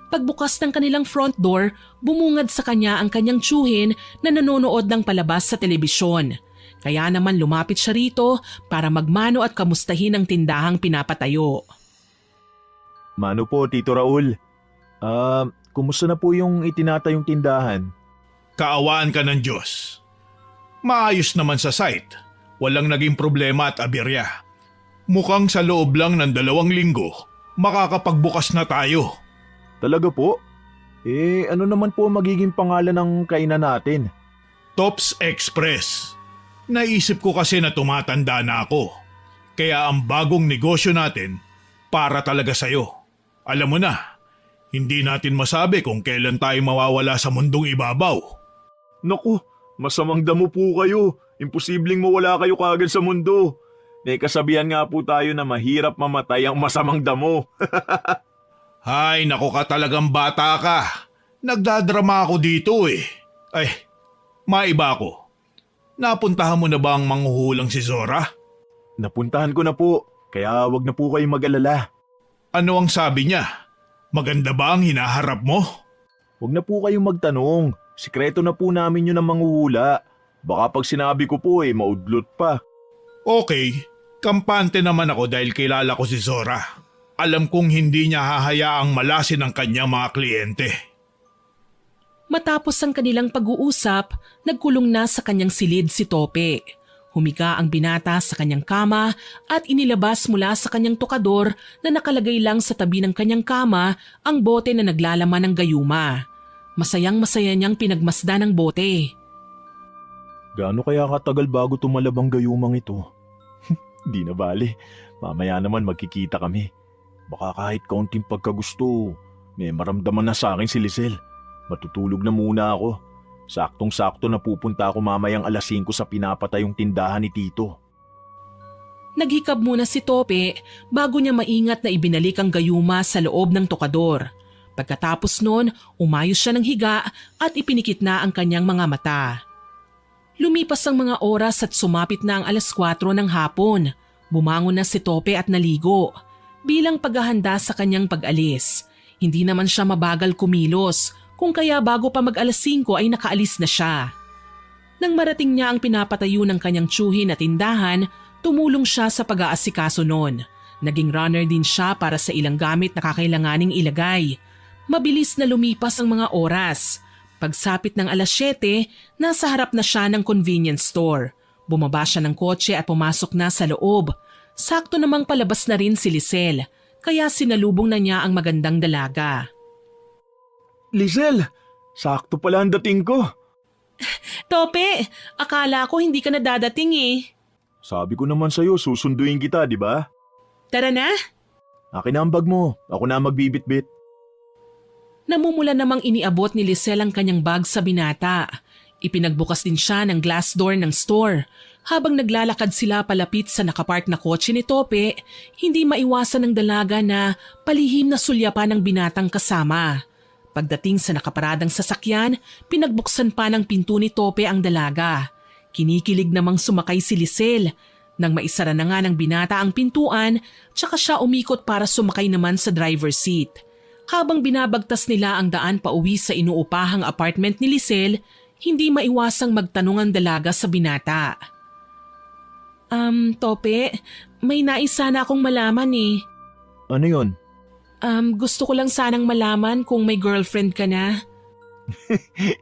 Pagbukas ng kanilang front door, bumungad sa kanya ang kanyang tiyuhin na nanonood ng palabas sa telebisyon. Kaya naman lumapit siya rito para magmano at kamustahin ang tindahang pinapatayo. Mano po, Tito Raul. Kumusta na po yung itinatayong tindahan? Kaawaan ka ng Diyos. Maayos naman sa site. Walang naging problema at abirya. Mukhang sa loob lang ng 2 linggo, makakapagbukas na tayo. Talaga po? Ano naman po ang magiging pangalan ng kainan natin? Tops Express. Naisip ko kasi na tumatanda na ako. Kaya ang bagong negosyo natin para talaga sa'yo. Alam mo na, hindi natin masabi kung kailan tayo mawawala sa mundong ibabaw. Naku, masamang damo po kayo. Imposibleng mawala kayo kaagad sa mundo. May kasabihan nga po tayo na mahirap mamatay ang masamang damo. Hay, naku ka talagang bata ka. Nagdadrama ako dito eh. Ay, maiba ako. Napuntahan mo na ba ang manghuhulang si Zora? Napuntahan ko na po, kaya wag na po kayong mag-alala. Ano ang sabi niya? Maganda ba ang hinaharap mo? Wag na po kayong magtanong. Sikreto na po namin yun ang manghuhula. Baka pag sinabi ko po maudlot pa. Okay, kampante naman ako dahil kilala ko si Zora. Alam kong hindi niya hahayaang malasin ang kanyang mga kliyente. Matapos ang kanilang pag-uusap, nagkulong na sa kanyang silid si Tope. Humiga ang binata sa kanyang kama at inilabas mula sa kanyang tukador na nakalagay lang sa tabi ng kanyang kama ang bote na naglalaman ng gayuma. Masayang-masaya niyang pinagmasdan ang bote. Gaano kaya katagal bago tumalab ang gayumang ito? Di na bale, mamaya naman magkikita kami. Baka kahit kaunting pagkagusto, may maramdaman na sa akin si Lisel. Matutulog na muna ako. Saktong-sakto na pupunta ako mamayang 5:00 sa pinapatayong tindahan ni Tito. Naghikab muna si Tope bago niya maingat na ibinalik ang gayuma sa loob ng tokador. Pagkatapos nun, umayos siya ng higa at ipinikit na ang kanyang mga mata. Lumipas ang mga oras at sumapit na ang 4:00 ng hapon. Bumangon na si Tope at naligo. Bilang paghahanda sa kanyang pag-alis, hindi naman siya mabagal kumilos, kung kaya bago pa mag-5 ay nakaalis na siya. Nang marating niya ang pinapatayo ng kanyang tsuhin na tindahan, tumulong siya sa pag-aasikaso nun. Naging runner din siya para sa ilang gamit na kakailanganing ilagay. Mabilis na lumipas ang mga oras. Pagsapit ng 7:00, nasa harap na siya ng convenience store. Bumaba siya ng kotse at pumasok na sa loob. Sakto namang palabas na rin si Lisel, kaya sinalubong na niya ang magandang dalaga. Lisel, sakto pala ang dating ko. Tope, akala ko hindi ka na dadating eh. Sabi ko naman sa'yo, susunduin kita, di ba? Tara na. Akin na ang bag mo, ako na magbibit-bit. Namumula namang iniabot ni Lisel ang kanyang bag sa binata. Ipinagbukas din siya ng glass door ng store. Habang naglalakad sila palapit sa nakapark na kotse ni Tope, hindi maiwasan ng dalaga na palihim na sulyapan ng binatang kasama. Pagdating sa nakaparadang sasakyan, pinagbuksan pa ng pinto ni Tope ang dalaga. Kinikilig namang sumakay si Lisel. Nang maisara na nga ng binata ang pintuan, tsaka siya umikot para sumakay naman sa driver's seat. Habang binabagtas nila ang daan pauwi sa inuupahang apartment ni Lisel, hindi maiwasang magtanong ang dalaga sa binata. Tope, may nais sana akong malaman eh. Ano yon? Gusto ko lang sanang malaman kung may girlfriend ka na.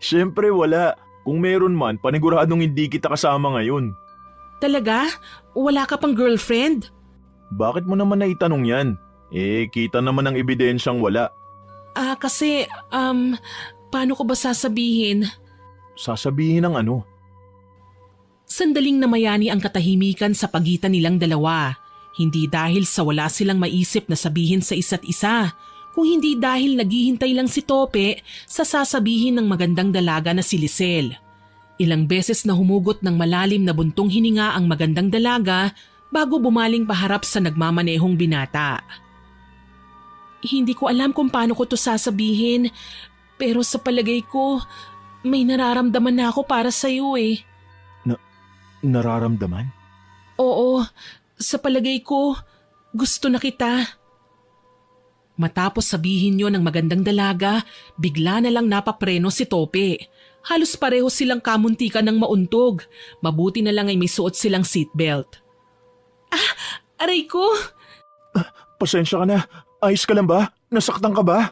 Siyempre wala. Kung meron man, paniguradong hindi kita kasama ngayon. Talaga? Wala ka pang girlfriend? Bakit mo naman naitanong yan? Kita naman ang ebidensyang wala. Kasi, paano ko ba sasabihin? Sasabihin ng ano? Sandaling namayani ang katahimikan sa pagitan nilang dalawa. Hindi dahil sa wala silang maisip na sabihin sa isa't isa, kung hindi dahil naghihintay lang si Tope sa sasabihin ng magandang dalaga na si Lisel. Ilang beses na humugot ng malalim na buntong hininga ang magandang dalaga bago bumaling paharap sa nagmamanehong binata. Hindi ko alam kung paano ko to sasabihin, pero sa palagay ko, may nararamdaman na ako para sa'yo eh. Nararamdaman? Oo, sa palagay ko, gusto na kita. Matapos sabihin yon ng magandang dalaga, bigla na lang napapreno si Tope. Halos pareho silang kamuntikan ng mauntog. Mabuti na lang ay may suot silang seatbelt. Aray ko! Pasensya ka na. Ayos ka lang ba? Nasaktan ka ba?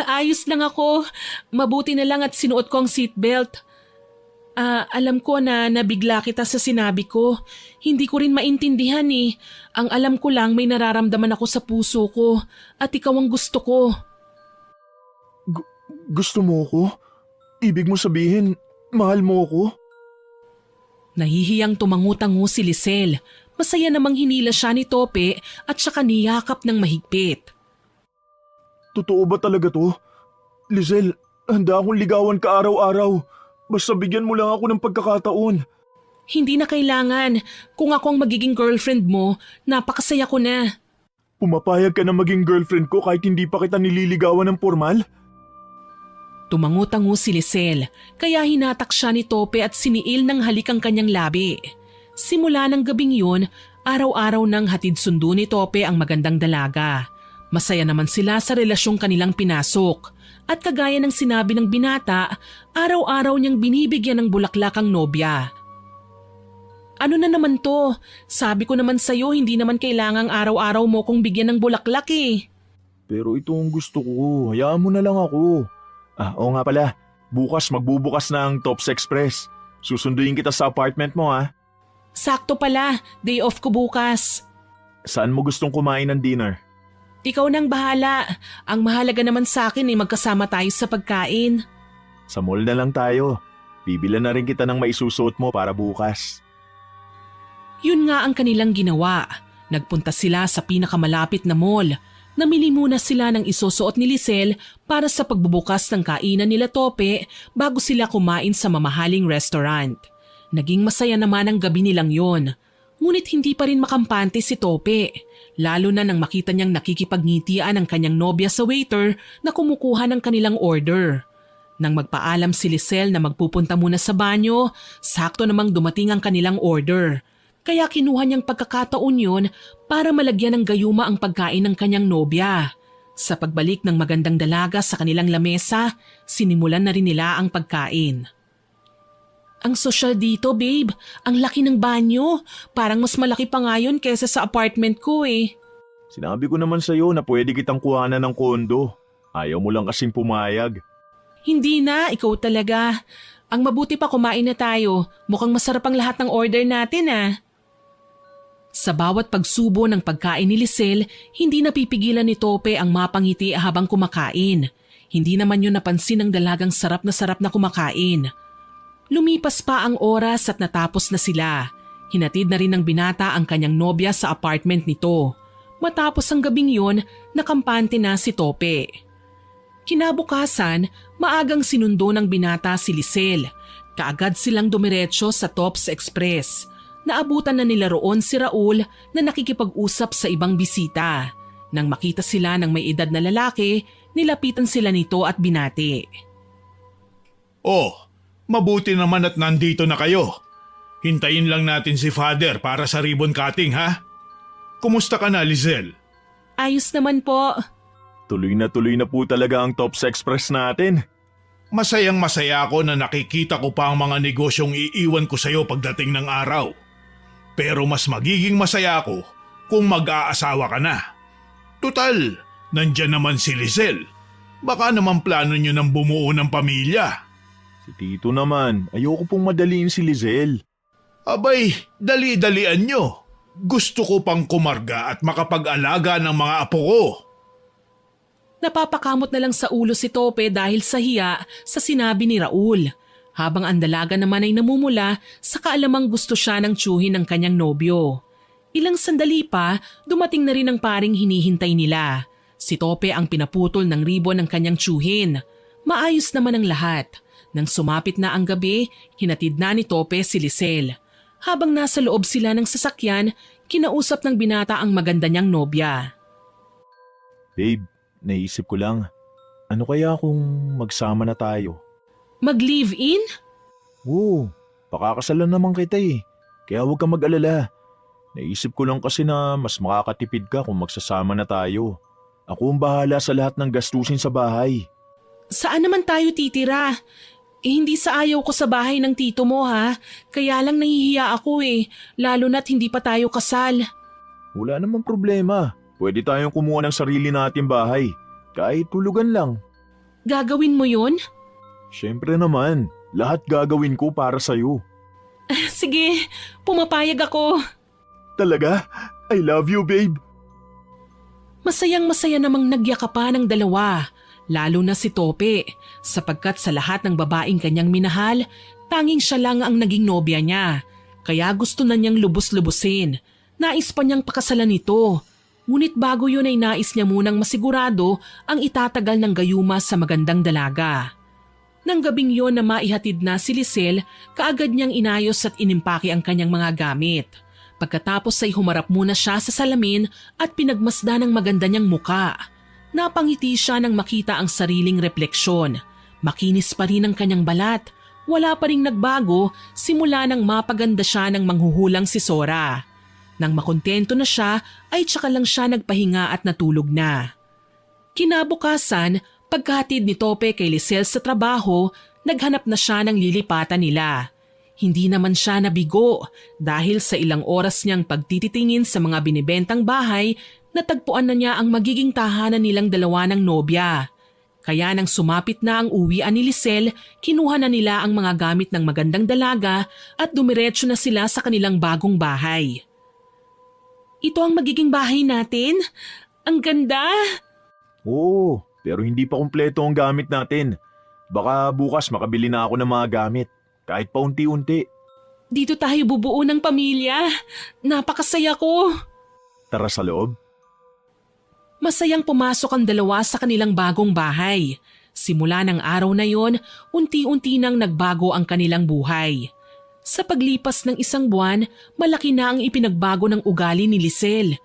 Ayos lang ako. Mabuti na lang at sinuot ko ang seatbelt. Alam ko na nabigla kita sa sinabi ko. Hindi ko rin maintindihan eh. Ang alam ko lang may nararamdaman ako sa puso ko at ikaw ang gusto ko. Gusto mo ko? Ibig mo sabihin, mahal mo ko? Nahihiyang tumangu-tangu si Lisel. Masaya namang hinila siya ni Tope at saka niyakap ng mahigpit. Totoo ba talaga to? Lizelle, handa akong ligawan ka araw-araw. Basta bigyan mo lang ako ng pagkakataon. Hindi na kailangan. Kung ako ang magiging girlfriend mo, napakasaya ko na. Pumapayag ka na maging girlfriend ko kahit hindi pa kita nililigawan ng formal? Tumangu-tangu si Lisel, kaya hinatak siya ni Tope at siniil ng halik ang kanyang labi. Simula ng gabing yun, araw-araw nang hatid sundo ni Tope ang magandang dalaga. Masaya naman sila sa relasyong kanilang pinasok. At kagaya ng sinabi ng binata, araw-araw niyang binibigyan ng bulaklak ang nobya. Ano na naman to? Sabi ko naman sa'yo hindi naman kailangang araw-araw mo kong bigyan ng bulaklak eh. Pero ito ang gusto ko, hayaan mo na lang ako. Oo nga pala, bukas magbubukas na ang Tops Express. Susunduin kita sa apartment mo ha. Sakto pala, day off ko bukas. Saan mo gustong kumain ng dinner? Ikaw nang bahala. Ang mahalaga naman sa akin ay magkasama tayo sa pagkain. Sa mall na lang tayo. Bibilan na rin kita ng maisusuot mo para bukas. Yun nga ang kanilang ginawa. Nagpunta sila sa pinakamalapit na mall. Namili muna sila ng isusuot ni Lisel para sa pagbubukas ng kainan nila Tope bago sila kumain sa mamahaling restaurant. Naging masaya naman ang gabi nilang yon. Ngunit hindi pa rin makampante si Tope. Lalo na nang makita niyang nakikipagnitian ang kanyang nobya sa waiter na kumukuha ng kanilang order. Nang magpaalam si Lisel na magpupunta muna sa banyo, sakto namang dumating ang kanilang order. Kaya kinuha niyang pagkakataon yun para malagyan ng gayuma ang pagkain ng kanyang nobya. Sa pagbalik ng magandang dalaga sa kanilang lamesa, sinimulan na rin nila ang pagkain. Ang sosyal dito, babe. Ang laki ng banyo. Parang mas malaki pa nga yun kesa sa apartment ko eh. Sinabi ko naman sa'yo na pwede kitang kuhanan ng kondo. Ayaw mo lang kasing pumayag. Hindi na, ikaw talaga. Ang mabuti pa kumain na tayo. Mukhang masarap ang lahat ng order natin ah. Sa bawat pagsubo ng pagkain ni Lisel, hindi napipigilan ni Tope ang mapangiti habang kumakain. Hindi naman yun napansin ng dalagang sarap na kumakain. Lumipas pa ang oras at natapos na sila. Hinatid na rin ng binata ang kanyang nobya sa apartment nito. Matapos ang gabing yun, nakampante na si Tope. Kinabukasan, maagang sinundo ng binata si Lisel. Kaagad silang dumiretso sa Tops Express. Naabutan na nila roon si Raul na nakikipag-usap sa ibang bisita. Nang makita sila ng may edad na lalaki, nilapitan sila nito at binati. Oh, mabuti naman at nandito na kayo. Hintayin lang natin si Father para sa ribbon cutting ha? Kumusta ka na, Lizelle? Ayos naman po. Tuloy na po talaga ang Tops Express natin. Masayang-masaya ako na nakikita ko pa ang mga negosyong iiwan ko sa'yo pagdating ng araw. Pero mas magiging masaya ako kung mag-aasawa ka na. Tutal, nandyan naman si Lizelle. Baka naman plano nyo ng bumuo ng pamilya. Si Tito naman, ayoko pong madaliin si Lizelle. Abay, dali-dalian nyo. Gusto ko pang kumarga at makapag-alaga ng mga apo ko. Napapakamot na lang sa ulo si Tope dahil sa hiya sa sinabi ni Raul. Habang ang dalaga naman ay namumula sa kaalamang gusto siya ng tiyuhin ng kanyang nobyo. Ilang sandali pa, dumating na rin ang paring hinihintay nila. Si Tope ang pinaputol ng ribbon ng kanyang tiyuhin. Maayos naman ang lahat. Nang sumapit na ang gabi, hinatid na ni Tope si Lisel. Habang nasa loob sila ng sasakyan, kinausap ng binata ang maganda niyang nobya. Babe, naisip ko lang, ano kaya kung magsama na tayo? Mag-live-in? Oo, pakakasalan naman kita eh. Kaya huwag kang mag-alala. Naisip ko lang kasi na mas makakatipid ka kung magsasama na tayo. Ako ang bahala sa lahat ng gastusin sa bahay. Saan naman tayo titira? Hindi sa ayaw ko sa bahay ng tito mo ha. Kaya lang nahihiya ako eh. Lalo na't hindi pa tayo kasal. Wala namang problema. Pwede tayong kumuha ng sarili nating bahay. Kahit tulugan lang. Gagawin mo yun? Siyempre naman. Lahat gagawin ko para sa'yo. Sige, pumapayag ako. Talaga? I love you, babe. Masayang-masaya namang nagyakapan ng dalawa, lalo na si Tope, sapagkat sa lahat ng babaeng kanyang minahal, tanging siya lang ang naging nobya niya. Kaya gusto na niyang lubos-lubusin. Nais pa niyang pakasalan nito. Ngunit bago yun ay nais niya munang masigurado ang itatagal ng gayuma sa magandang dalaga. Nang gabing yon na maihatid na si Lisel, kaagad niyang inayos at inimpake ang kanyang mga gamit. Pagkatapos ay humarap muna siya sa salamin at pinagmasdan ng maganda niyang muka. Napangiti siya nang makita ang sariling refleksyon. Makinis pa rin ang kanyang balat. Wala pa ring nagbago simula nang mapaganda siya ng manghuhulang si Sora. Nang makontento na siya ay tsaka lang siya nagpahinga at natulog na. Kinabukasan, pagkahatid ni Tope kay Lisel sa trabaho, naghanap na siya ng lilipatan nila. Hindi naman siya nabigo dahil sa ilang oras niyang pagtititingin sa mga binibentang bahay, natagpuan na niya ang magiging tahanan nilang dalawa ng nobya. Kaya nang sumapit na ang uwian ni Lisel, kinuha na nila ang mga gamit ng magandang dalaga at dumiretso na sila sa kanilang bagong bahay. Ito ang magiging bahay natin? Ang ganda! Oo, pero hindi pa kumpleto ang gamit natin. Baka bukas makabili na ako ng mga gamit, kahit pa unti-unti. Dito tayo bubuo ng pamilya. Napakasaya ko. Tara sa loob. Masayang pumasok ang dalawa sa kanilang bagong bahay. Simula ng araw na yon, unti-unti nang nagbago ang kanilang buhay. Sa paglipas ng isang buwan, malaki na ang ipinagbago ng ugali ni Lisel.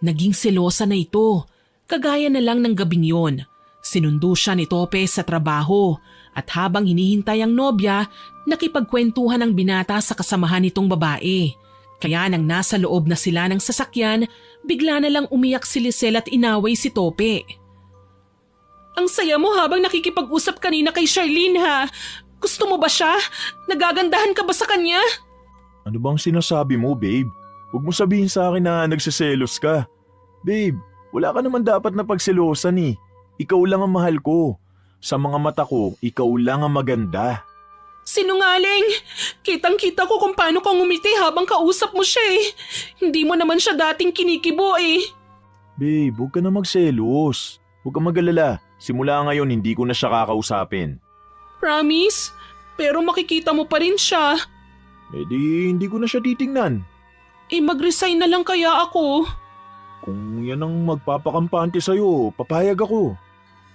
Naging selosa na ito. Kagaya na lang ng gabing yon. Sinundo siya ni Tope sa trabaho at habang hinihintay ang nobya, nakipagkwentuhan ang binata sa kasamahan nitong babae. Kaya nang nasa loob na sila ng sasakyan, bigla na lang umiyak si Lisel at inaway si Tope. Ang saya mo habang nakikipag-usap kanina kay Charlene ha. Gusto mo ba siya? Nagagandahan ka ba sa kanya? Ano bang sinasabi mo, babe? Huwag mo sabihin sa akin na nagsiselos ka. Babe, wala ka naman dapat na pagselosan eh. Ikaw lang ang mahal ko. Sa mga mata ko, ikaw lang ang maganda. Sinungaling! Kitang-kita ko kung paano kang umiti habang kausap mo siya eh. Hindi mo naman siya dating kinikibo eh. Babe, huwag ka na magselos. Huwag kang mag-alala. Simula ngayon, hindi ko na siya kakausapin. Promise? Pero makikita mo pa rin siya. Eh di, hindi ko na siya titingnan. Mag-resign na lang kaya ako. Kung yan ang magpapakampante sa'yo, papayag ako.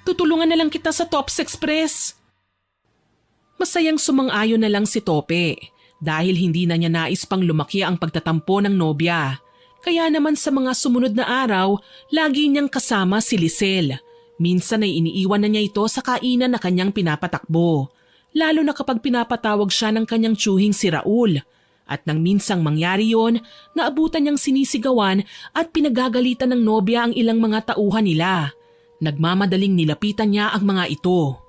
Tutulungan na lang kita sa Tops Express. Masayang sumang-ayon na lang si Tope dahil hindi na niya nais pang lumaki ang pagtatampo ng nobya. Kaya naman sa mga sumunod na araw, lagi niyang kasama si Lisel. Minsan ay iniiwan na niya ito sa kainan na kanyang pinapatakbo. Lalo na kapag pinapatawag siya ng kanyang tiyuhing si Raul. At nang minsang mangyari yon, naabutan niyang sinisigawan at pinagagalitan ng nobya ang ilang mga tauhan nila. Nagmamadaling nilapitan niya ang mga ito.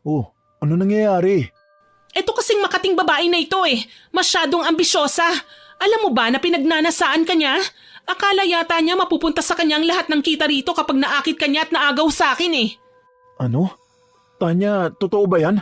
Oh, ano nangyayari? Eto kasing makating babae na ito eh. Masyadong ambisyosa. Alam mo ba na pinagnanasaan ka niya? Akala yata niya mapupunta sa kanyang lahat ng kita rito kapag naakit ka niya at naagaw sa akin eh. Ano? Tanya, totoo ba yan?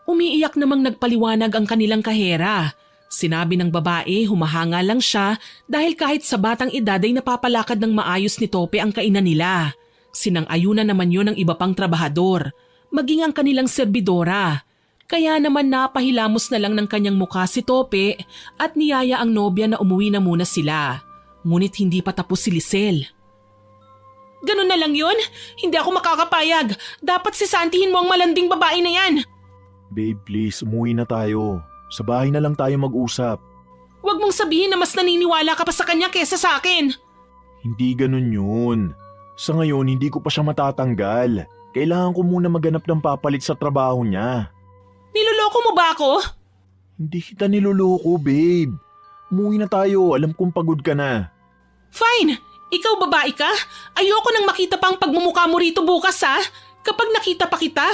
Umiiyak namang nagpaliwanag ang kanilang kahera. Sinabi ng babae humahanga lang siya dahil kahit sa batang edad ay napapalakad ng maayos ni Tope ang kainan nila. Sinang-ayunan naman yon ng iba pang trabahador, maging ang kanilang serbidora. Kaya naman napahilamos na lang ng kanyang mukha si Tope at niyaya ang nobya na umuwi na muna sila. Ngunit hindi pa tapos si Lisel. Ganun na lang yun? Hindi ako makakapayag. Dapat sisantihin mo ang malanding babae na yan. Babe, please, umuwi na tayo. Sa bahay na lang tayo mag-usap. Huwag mong sabihin na mas naniniwala ka pa sa kanya kesa sa akin. Hindi ganun yun. Sa ngayon, hindi ko pa siya matatanggal. Kailangan ko muna maganap ng papalit sa trabaho niya. Niloloko mo ba ako? Hindi kita niloloko, babe. Umuwi na tayo. Alam kong pagod ka na. Fine. Ikaw babae ka? Ayoko nang makita pang pagmumukha mo rito bukas ha. Kapag nakita pa kita,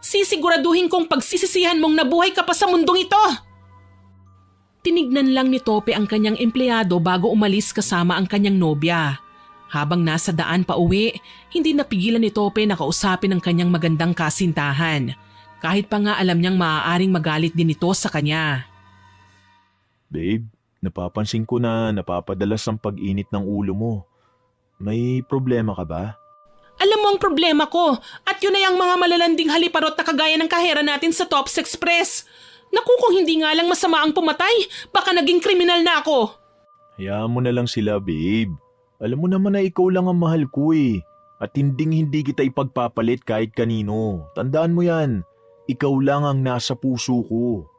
sisiguraduhin kong pagsisisihan mong nabuhay ka pa sa mundong ito. Tinignan lang ni Tope ang kanyang empleyado bago umalis kasama ang kanyang nobya. Habang nasa daan pa uwi, hindi napigilan ni Tope na kausapin ang kanyang magandang kasintahan. kahit pa nga alam niyang maaaring magalit din ito sa kanya. Babe, napapansin ko na napapadalas ang pag-init ng ulo mo. May problema ka ba? Alam mo ang problema ko at yun ay ang mga malalanding haliparot na kagaya ng kahera natin sa Tops Express. Naku, kung hindi nga lang masama ang pumatay, baka naging kriminal na ako. Hayaan mo na lang sila, babe. Alam mo naman na ikaw lang ang mahal ko eh. At hindi kita ipagpapalit kahit kanino. Tandaan mo yan, ikaw lang ang nasa puso ko.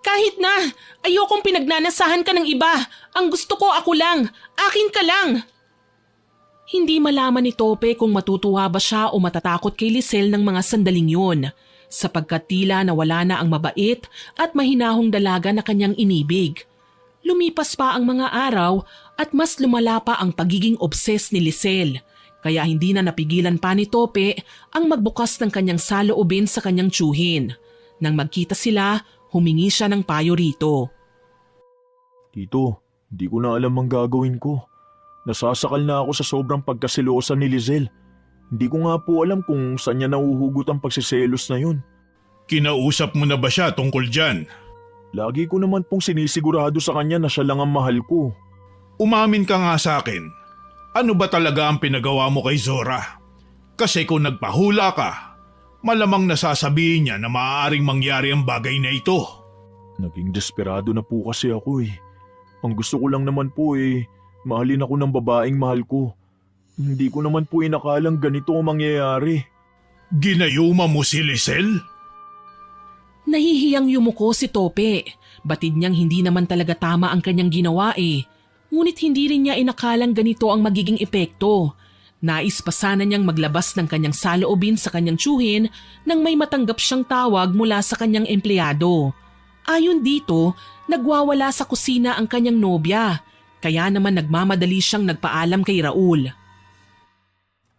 Kahit na, ayokong pinagnanasahan ka ng iba. Ang gusto ko ako lang, akin ka lang. Hindi malaman ni Tope kung matutuwa ba siya o matatakot kay Lisel ng mga sandaling yun, sapagkat tila nawala na ang mabait at mahinahong dalaga na kanyang inibig. Lumipas pa ang mga araw at mas lumala pa ang pagiging obses ni Lisel, kaya hindi na napigilan pa ni Tope ang magbukas ng kanyang saloobin sa kanyang tiyuhin. Nang magkita sila, humingi siya ng payo rito. Tito, hindi ko na alam ang gagawin ko. Nasasakal na ako sa sobrang pagkasilosa ni Lisel. Hindi ko nga po alam kung saan niya nahuhugot ang pagsiselos na yun. Kinausap mo na ba siya tungkol dyan? Lagi ko naman pong sinisigurado sa kanya na siya lang ang mahal ko. Umamin ka nga sa akin. Ano ba talaga ang pinagawa mo kay Zora? Kasi kung nagpahula ka, malamang nasasabihin niya na maaaring mangyari ang bagay na ito. Naging desperado na po kasi ako eh. Ang gusto ko lang naman po mahalin ako ng babaeng mahal ko. Hindi ko naman po inakalang ganito ang mangyayari. Ginayuma mo si Lisel? Nahihiyang yumuko si Tope. Batid niyang hindi naman talaga tama ang kanyang ginawa eh. Ngunit hindi rin niya inakalang ganito ang magiging epekto. Nais pa sana niyang maglabas ng kanyang saloobin sa kanyang tiyuhin nang may matanggap siyang tawag mula sa kanyang empleyado. Ayon dito, nagwawala sa kusina ang kanyang nobya. Kaya naman nagmamadali siyang nagpaalam kay Raul.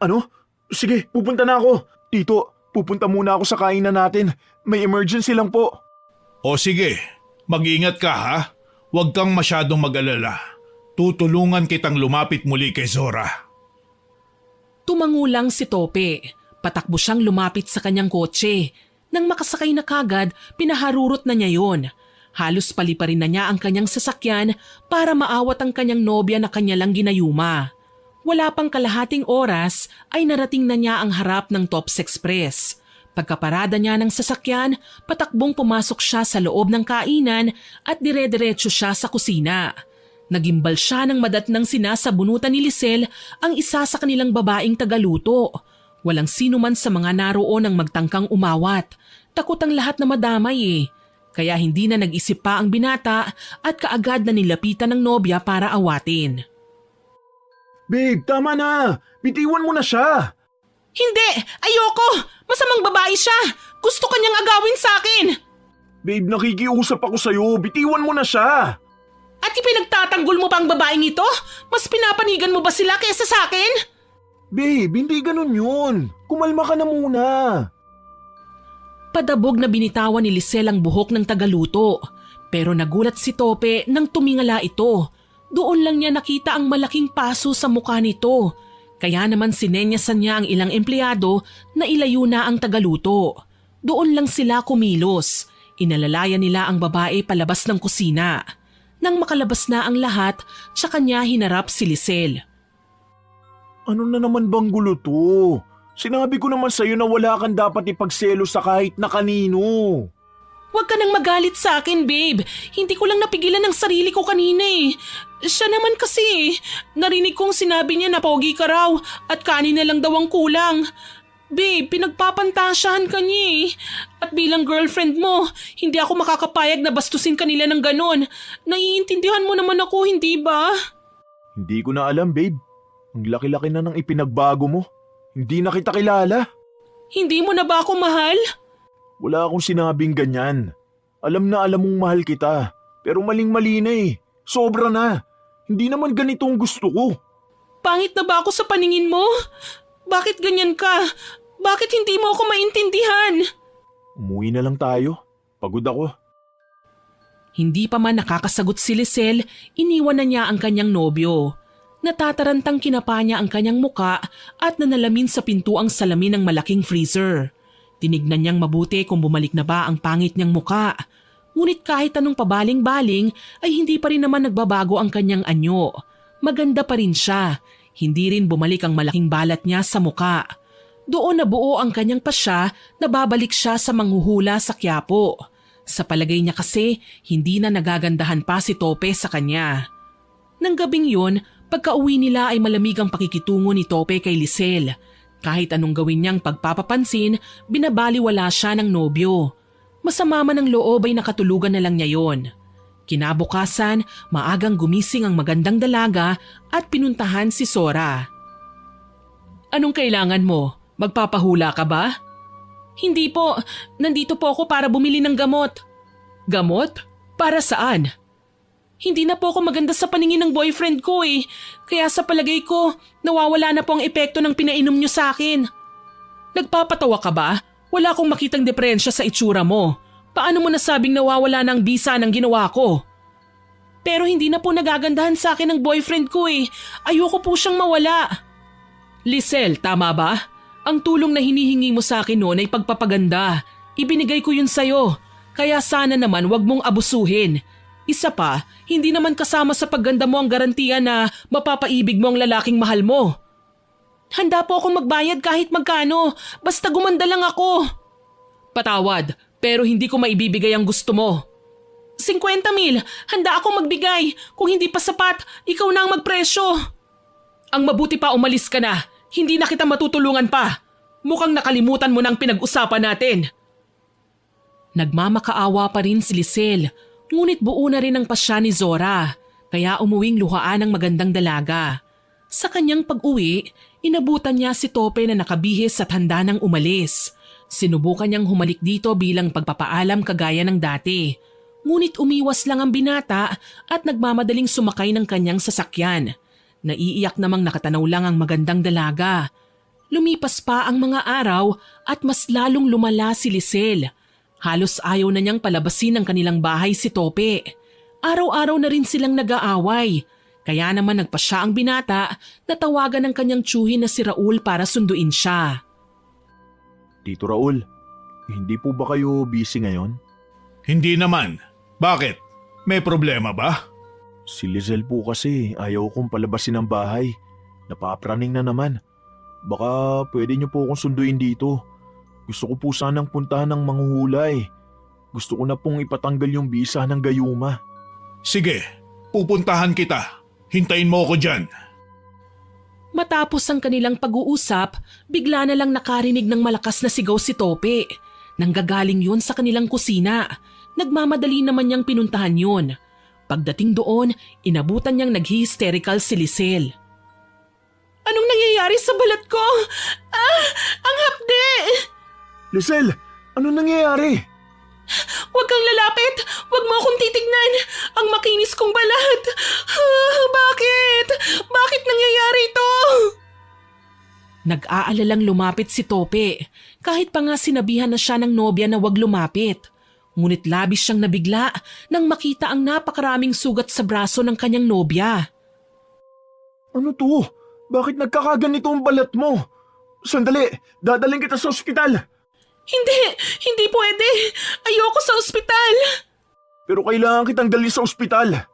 Ano? Sige, pupunta na ako. Tito, pupunta muna ako sa kainan natin. May emergency lang po. O sige, mag-ingat ka ha. Huwag kang masyadong mag-alala. Tutulungan kitang lumapit muli kay Zora. Tumangulang si Tope. Patakbo siyang lumapit sa kanyang kotse. Nang makasakay na kagad, pinaharurot na niya yon. Halos paliparin na niya ang kanyang sasakyan para maawat ang kanyang nobya na kanya lang ginayuma. Wala pang kalahating oras ay narating na niya ang harap ng Tops Express. Pagkaparada niya ng sasakyan, patakbong pumasok siya sa loob ng kainan at dire-diretso siya sa kusina. Nagimbal siya ng madatnang sinasabunutan ni Lisel ang isa sa kanilang babaeng tagaluto. Walang sino man sa mga naroon ang magtangkang umawat. Takot ang lahat na madamay eh. Kaya hindi na nag-isip pa ang binata at kaagad na nilapitan ng nobya para awatin. Babe, tama na! Bitiwan mo na siya! Hindi! Ayoko! Masamang babae siya! Gusto kanyang agawin sa akin! Babe, nakikiusap ako sa'yo. Bitiwan mo na siya! At ipinagtatanggol mo pa ang babaeng ito? Mas pinapanigan mo ba sila kaysa sa akin? Babe, hindi ganun yun. Kumalma ka na muna. Padabog na binitawan ni Lisel ang buhok ng tagaluto. Pero nagulat si Tope nang tumingala ito. Doon lang niya nakita ang malaking paso sa mukha nito. Kaya naman sinenyasan niya ang ilang empleyado na ilayo na ang tagaluto. Doon lang sila kumilos. Inalalayan nila ang babae palabas ng kusina. Nang makalabas na ang lahat, tsaka niya hinarap si Lisel. Ano na naman bang gulo to? Sinabi ko naman sa'yo na wala kang dapat ipagselo sa kahit na kanino. Huwag ka nang magalit sa akin, babe. Hindi ko lang napigilan ang sarili ko kanina eh. Siya naman kasi, narinig kong sinabi niya na pogi ka raw at kanin na lang daw ang kulang. Babe, pinagpapantasyahan ka niya eh. At bilang girlfriend mo, hindi ako makakapayag na bastusin kanila ng ganon. Naiintindihan mo naman ako, hindi ba? Hindi ko na alam, babe. Ang laki-laki na ng ipinagbago mo. Hindi na kita kilala. Hindi mo na ba ako mahal? Wala akong sinabing ganyan. Alam na alam mong mahal kita. Pero maling-mali na eh. Sobra na. Hindi naman ganito ang gusto ko. Pangit na ba ako sa paningin mo? Bakit ganyan ka? Bakit hindi mo ako maintindihan? Umuwi na lang tayo. Pagod ako. Hindi pa man nakakasagot si Lisel, iniwan na niya ang kanyang nobyo. Natatarantang kinapa niya ang kanyang muka at nanalamin sa pinto ang salamin ng malaking freezer. Tinignan niyang mabuti kung bumalik na ba ang pangit niyang muka. Ngunit kahit anong pabaling-baling ay hindi pa rin naman nagbabago ang kanyang anyo. Maganda pa rin siya. Hindi rin bumalik ang malaking balat niya sa muka. Doon nabuo ang kanyang pasya na babalik siya sa manghuhula sa Quiapo. Sa palagay niya kasi, hindi na nagagandahan pa si Tope sa kanya. Nang gabing yun, pagka-uwi nila ay malamig ang pakikitungo ni Tope kay Lisel. Kahit anong gawin niyang pagpapapansin, binabaliwala siya ng nobyo. Masama man ang loob ay nakatulugan na lang niya yon. Kinabukasan, maagang gumising ang magandang dalaga at pinuntahan si Sora. Anong kailangan mo? Magpapahula ka ba? Hindi po, nandito po ako para bumili ng gamot. Gamot? Para saan? Hindi na po ako maganda sa paningin ng boyfriend ko eh. Kaya sa palagay ko, nawawala na po ang epekto ng pinainom niyo sa akin. Nagpapatawa ka ba? Wala akong makitang diferensya sa itsura mo. Paano mo nasabing nawawala ng bisa ng ginawa ko? Pero hindi na po nagagandahan sa akin ng boyfriend ko eh. Ayoko po siyang mawala. Lisel, tama ba? Ang tulong na hinihingi mo sa akin noon ay pagpapaganda. Ibinigay ko yun sa'yo. Kaya sana naman wag mong abusuhin. Isa pa, hindi naman kasama sa pagganda mo ang garantiya na mapapaibig mo ang lalaking mahal mo. Handa po akong magbayad kahit magkano. Basta gumanda lang ako. Patawad, pero hindi ko maibibigay ang gusto mo. 50,000, handa akong magbigay. Kung hindi pa sapat, ikaw na ang magpresyo. Ang mabuti pa umalis ka na. Hindi na kita matutulungan pa. Mukhang nakalimutan mo na ang pinag-usapan natin. Nagmamakaawa pa rin si Lisel, ngunit buo na rin ang pasya ni Zora, kaya umuwing luhaan ang magandang dalaga. Sa kanyang pag-uwi, inabutan niya si Tope na nakabihis at handa nang umalis. Sinubukan niyang humalik dito bilang pagpapaalam kagaya ng dati. Ngunit umiwas lang ang binata at nagmamadaling sumakay ng kanyang sasakyan. Naiiyak namang nakatanaw lang ang magandang dalaga. Lumipas pa ang mga araw at mas lalong lumala si Lisel. Halos ayaw na niyang palabasin ang kanilang bahay si Tope. Araw-araw na rin silang nag-aaway. Kaya naman nagpasya ang binata na tawagan ng kanyang tiyuhin na si Raul para sunduin siya. Tito Raul, hindi po ba kayo busy ngayon? Hindi naman. Bakit? May problema ba? Si Lisel po kasi ayaw kong palabasin ng bahay. Napapraning na naman. Baka pwede niyo po akong sunduin dito. Gusto ko po sanang puntahan ng manghuhulay. Gusto ko na pong ipatanggal yung bisa ng gayuma. Sige, pupuntahan kita. Hintayin mo ako dyan. Matapos ang kanilang pag-uusap, bigla na lang nakarinig ng malakas na sigaw si Tope. Nanggagaling yun sa kanilang kusina. Nagmamadali naman niyang pinuntahan yun. Pagdating doon, inabutan niyang nag-hysterical si Lisel. Anong nangyayari sa balat ko? Ang hapde! Lisel, ano nangyayari? Huwag kang lalapit! Huwag mo akong titignan! Ang makinis kong balat! Bakit? Bakit nangyayari ito? Nag-aalalang lumapit si Tope. Kahit pa nga sinabihan na siya ng nobya na huwag lumapit. Ngunit labis siyang nabigla nang makita ang napakaraming sugat sa braso ng kanyang nobya. Ano to? Bakit nagkakaganito ang balat mo? Sandali, dadaling kita sa ospital. Hindi pwede. Ayoko sa ospital. Pero kailangan kitang dalhin sa ospital.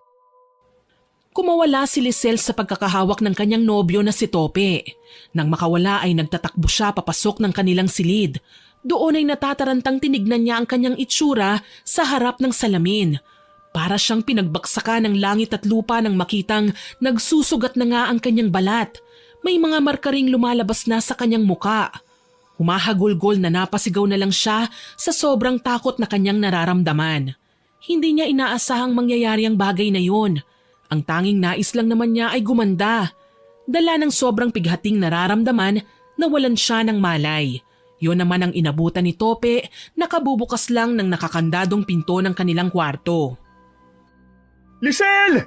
Kumawala si Lisel sa pagkakahawak ng kanyang nobyo na si Tope. Nang makawala ay nagtatakbo siya papasok ng kanilang silid. Doon ay natatarantang tinignan niya ang kanyang itsura sa harap ng salamin. Para siyang pinagbaksakan ng langit at lupa nang makitang nagsusugat na nga ang kanyang balat. May mga markaring lumalabas na sa kanyang muka. Humahagulgol na napasigaw na lang siya sa sobrang takot na kanyang nararamdaman. Hindi niya inaasahang mangyayari ang bagay na yun. Ang tanging nais lang naman niya ay gumanda. Dala ng sobrang pighating nararamdaman, nawalan siya ng malay. Yun naman ang inabutan ni Tope, nakabubukas lang ng nakakandadong pinto ng kanilang kwarto. Lisel!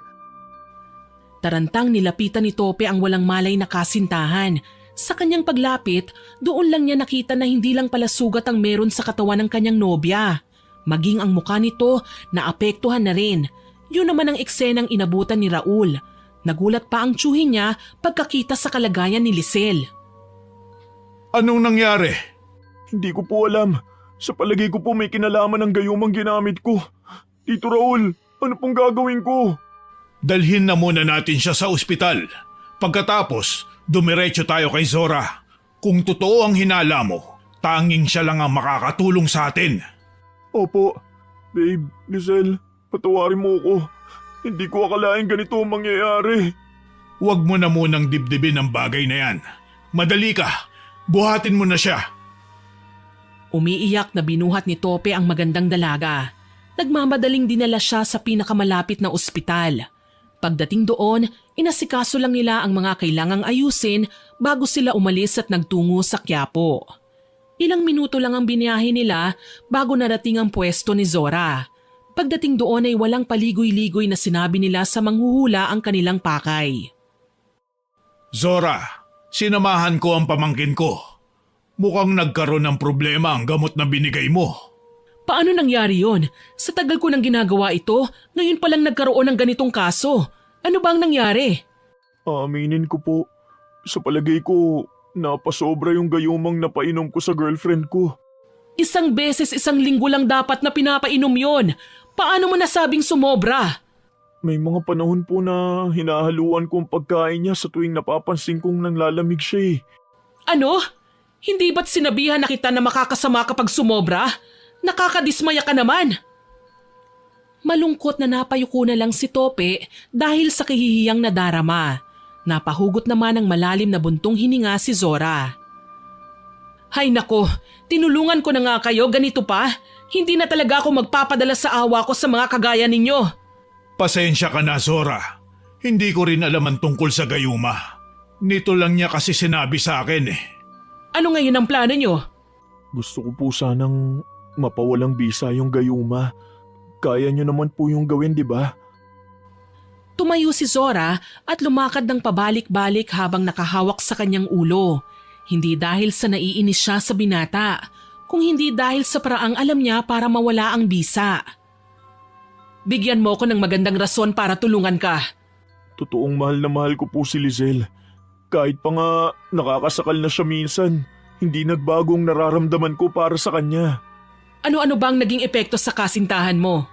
Tarantang nilapitan ni Tope ang walang malay na kasintahan. Sa kanyang paglapit, doon lang niya nakita na hindi lang pala sugat ang meron sa katawan ng kanyang nobya. Maging ang mukha nito naapektuhan na rin. Yun naman ang eksenang inabutan ni Raul. Nagulat pa ang tiyuhin niya pagkakita sa kalagayan ni Lisel. Anong nangyari? Hindi ko po alam. Sa palagay ko po may kinalaman ng gayumang ginamit ko. Tito Raul, ano pong gagawin ko? Dalhin na muna natin siya sa ospital. Pagkatapos, dumiretso tayo kay Zora. Kung totoo ang hinala mo, tanging siya lang ang makakatulong sa atin. Opo. Babe, Lizelle, patawarin mo ko. Hindi ko akalain ganito ang mangyayari. Huwag mo na munang dibdibin ang bagay na yan. Madali ka, buhatin mo na siya. Umiiyak na binuhat ni Tope ang magandang dalaga. Nagmamadaling dinala siya sa pinakamalapit na ospital. Pagdating doon, inasikaso lang nila ang mga kailangang ayusin bago sila umalis at nagtungo sa Quiapo. Ilang minuto lang ang biniyahe nila bago narating ang pwesto ni Zora. Pagdating doon ay walang paligoy-ligoy na sinabi nila sa manghuhula ang kanilang pakay. Zora, sinamahan ko ang pamangkin ko. Mukhang nagkaroon ng problema ang gamot na binigay mo. Paano nangyari yon? Sa tagal ko nang ginagawa ito, ngayon palang nagkaroon ng ganitong kaso. Ano ba ang nangyari? Aminin ko po. Sa palagay ko, napasobra yung gayumang napainom ko sa girlfriend ko. Isang beses 1 linggo lang dapat na pinapainom yon. Paano mo nasabing sumobra? May mga panahon po na hinahaluan ko ang pagkain niya sa tuwing napapansin kong nanglalamig siya eh. Ano? Hindi ba't sinabihan na kita na makakasama kapag sumobra? Nakakadismaya ka naman. Malungkot na napayuko na lang si Tope dahil sa kahihiyang nadarama. Napahugot naman ng malalim na buntong hininga si Zora. Hay nako, tinulungan ko na nga kayo, ganito pa? Hindi na talaga ako magpapadala sa awa ko sa mga kagaya ninyo. Pasensya ka na, Zora. Hindi ko rin alam ang tungkol sa gayuma. Nito lang niya kasi sinabi sa akin eh. Ano ngayon ang plano nyo? Gusto ko po sanang mapawalang bisa yung gayuma. Kaya niyo naman po yung gawin, di ba? Tumayo si Zora at lumakad ng pabalik-balik habang nakahawak sa kanyang ulo. Hindi dahil sa naiinis siya sa binata, kung hindi dahil sa paraang alam niya para mawala ang bisa. Bigyan mo ko ng magandang rason para tulungan ka. Totoong mahal na mahal ko po si Lizelle. Kahit pa nga nakakasakal na siya minsan, hindi nagbagong nararamdaman ko para sa kanya. Ano-ano bang naging epekto sa kasintahan mo?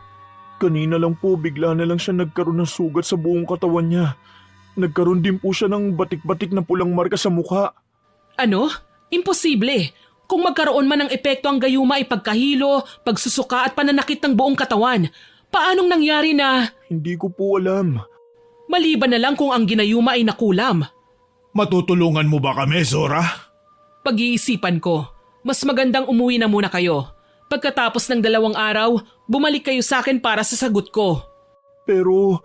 Kanina lang po bigla na lang siya nagkaroon ng sugat sa buong katawan niya. Nagkaroon din po siya ng batik-batik na pulang marka sa mukha. Ano? Imposible. Kung magkaroon man ng epekto ang gayuma ay pagkahilo, pagsusuka at pananakit ng buong katawan. Paanong nangyari na? Hindi ko po alam. Maliban na lang kung ang ginayuma ay nakulam. Matutulungan mo ba kami, Zora? Pag-iisipan ko, mas magandang umuwi na muna kayo. Pagkatapos ng 2 araw, bumalik kayo sa akin para sa sagot ko. Pero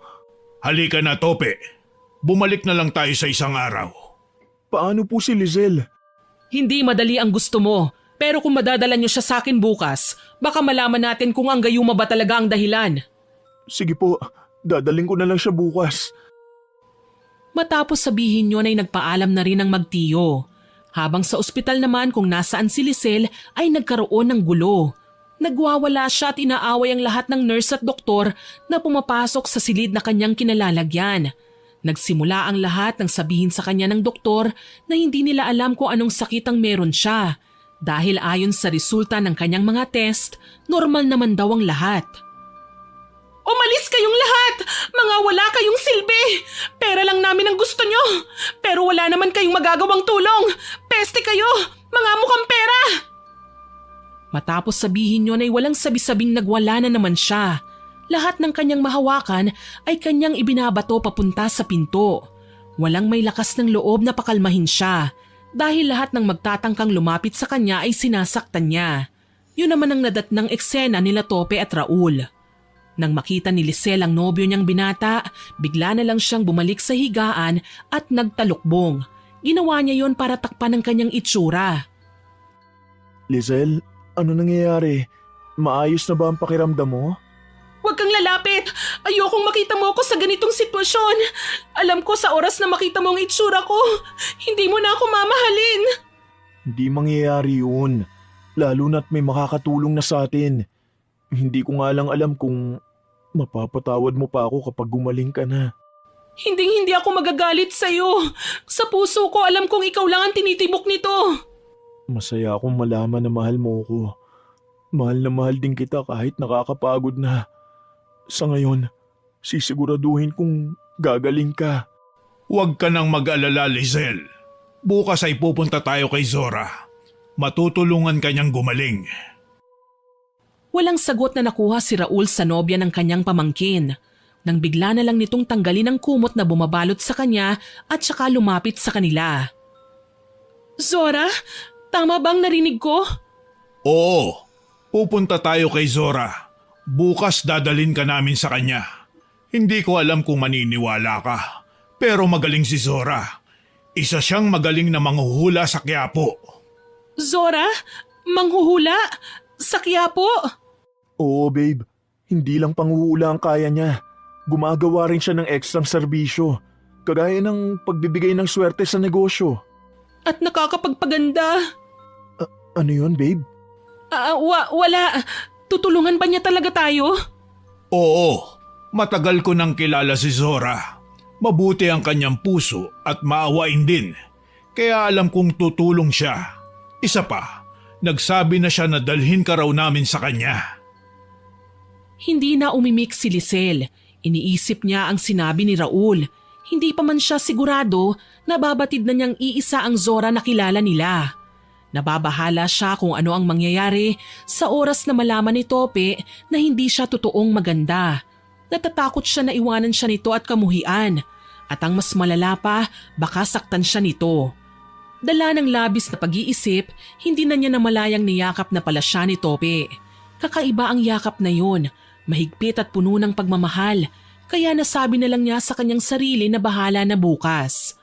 Halika na, Tope. Bumalik na lang tayo sa 1 araw. paano po si Lizelle? Hindi madali ang gusto mo, pero kung madadala niyo siya sa akin bukas, baka malaman natin kung ang gayuma ba talaga ang dahilan. Sige po, dadaling ko na lang siya bukas. Matapos sabihin yun ay nagpaalam na rin ang magtiyo. Habang sa ospital naman kung nasaan si Lizelle ay nagkaroon ng gulo. Nagwawala siya at inaaway ang lahat ng nurse at doktor na pumapasok sa silid na kanyang kinalalagyan. Nagsimula ang lahat ng sabihin sa kanya ng doktor na hindi nila alam kung anong sakit ang meron siya. Dahil ayon sa resulta ng kanyang mga test, normal naman daw ang lahat. Umalis kayong lahat! Mga wala kayong silbi! Pera lang namin ang gusto nyo! Pero wala naman kayong magagawang tulong! Peste kayo! Mga mukhang pera! Matapos sabihin yun ay walang sabi-sabing nagwala na naman siya. Lahat ng kanyang mahawakan ay kanyang ibinabato papunta sa pinto. Walang may lakas ng loob na pakalmahin siya dahil lahat ng magtatangkang lumapit sa kanya ay sinasaktan niya. Yun naman ang nadatnang eksena nila Tope at Raul. Nang makita ni Lizelle ang nobyo niyang binata, bigla na lang siyang bumalik sa higaan at nagtalukbong. Ginawa niya yon para takpan ang kanyang itsura. Lizelle, ano nangyayari? Maayos na ba ang pakiramdam mo? Huwag kang lalapit! Ayokong makita mo ako sa ganitong sitwasyon. Alam ko sa oras na makita mo ang itsura ko, hindi mo na ako mamahalin. Hindi mangyayari yun. Lalo na't may makakatulong na sa atin. Hindi ko nga lang alam kung mapapatawad mo pa ako kapag gumaling ka na. Hindi ako magagalit sa'yo. Sa puso ko alam kong ikaw lang ang tinitibok nito. Masaya akong malaman na mahal mo ko. Mahal na mahal din kita kahit nakakapagod na. Sa ngayon, sisiguraduhin kong gagaling ka. Huwag ka nang mag-alala, Lizelle. Bukas ay pupunta tayo kay Zora. Matutulungan kanyang gumaling. Walang sagot na nakuha si Raul sa nobya ng kanyang pamangkin. Nang bigla na lang nitong tanggalin ang kumot na bumabalot sa kanya at saka lumapit sa kanila. Zora, tama bang narinig ko? Oo, pupunta tayo kay Zora. Bukas dadalhin ka namin sa kanya. Hindi ko alam kung maniniwala ka, pero magaling si Zora. Isa siyang magaling na manghuhula sa Quiapo. Zora? Manghuhula? Sa Quiapo? Oo, babe. Hindi lang panghuhula ang kaya niya. Gumagawa rin siya ng ekstrang serbisyo, kagaya ng pagbibigay ng swerte sa negosyo. At nakakapagpaganda. Ano yun, babe? Wala. Tutulungan ba niya talaga tayo? Oo, matagal ko nang kilala si Zora. Mabuti ang kanyang puso at maawain din. Kaya alam kong tutulong siya. Isa pa, nagsabi na siya na dalhin ka raw namin sa kanya. Hindi na umimik si Lisel. Iniisip niya ang sinabi ni Raul. Hindi pa man siya sigurado na babatid na niyang iisa ang Zora na kilala nila. Nababahala siya kung ano ang mangyayari sa oras na malaman ni Tope na hindi siya totoong maganda. Natatakot siya na iwanan siya nito at kamuhian. At ang mas malala pa, baka saktan siya nito. Dala ng labis na pag-iisip, hindi na niya namalayang niyakap na pala siya ni Tope. Kakaiba ang yakap na yun. Mahigpit at puno ng pagmamahal, kaya nasabi na lang niya sa kanyang sarili na bahala na bukas.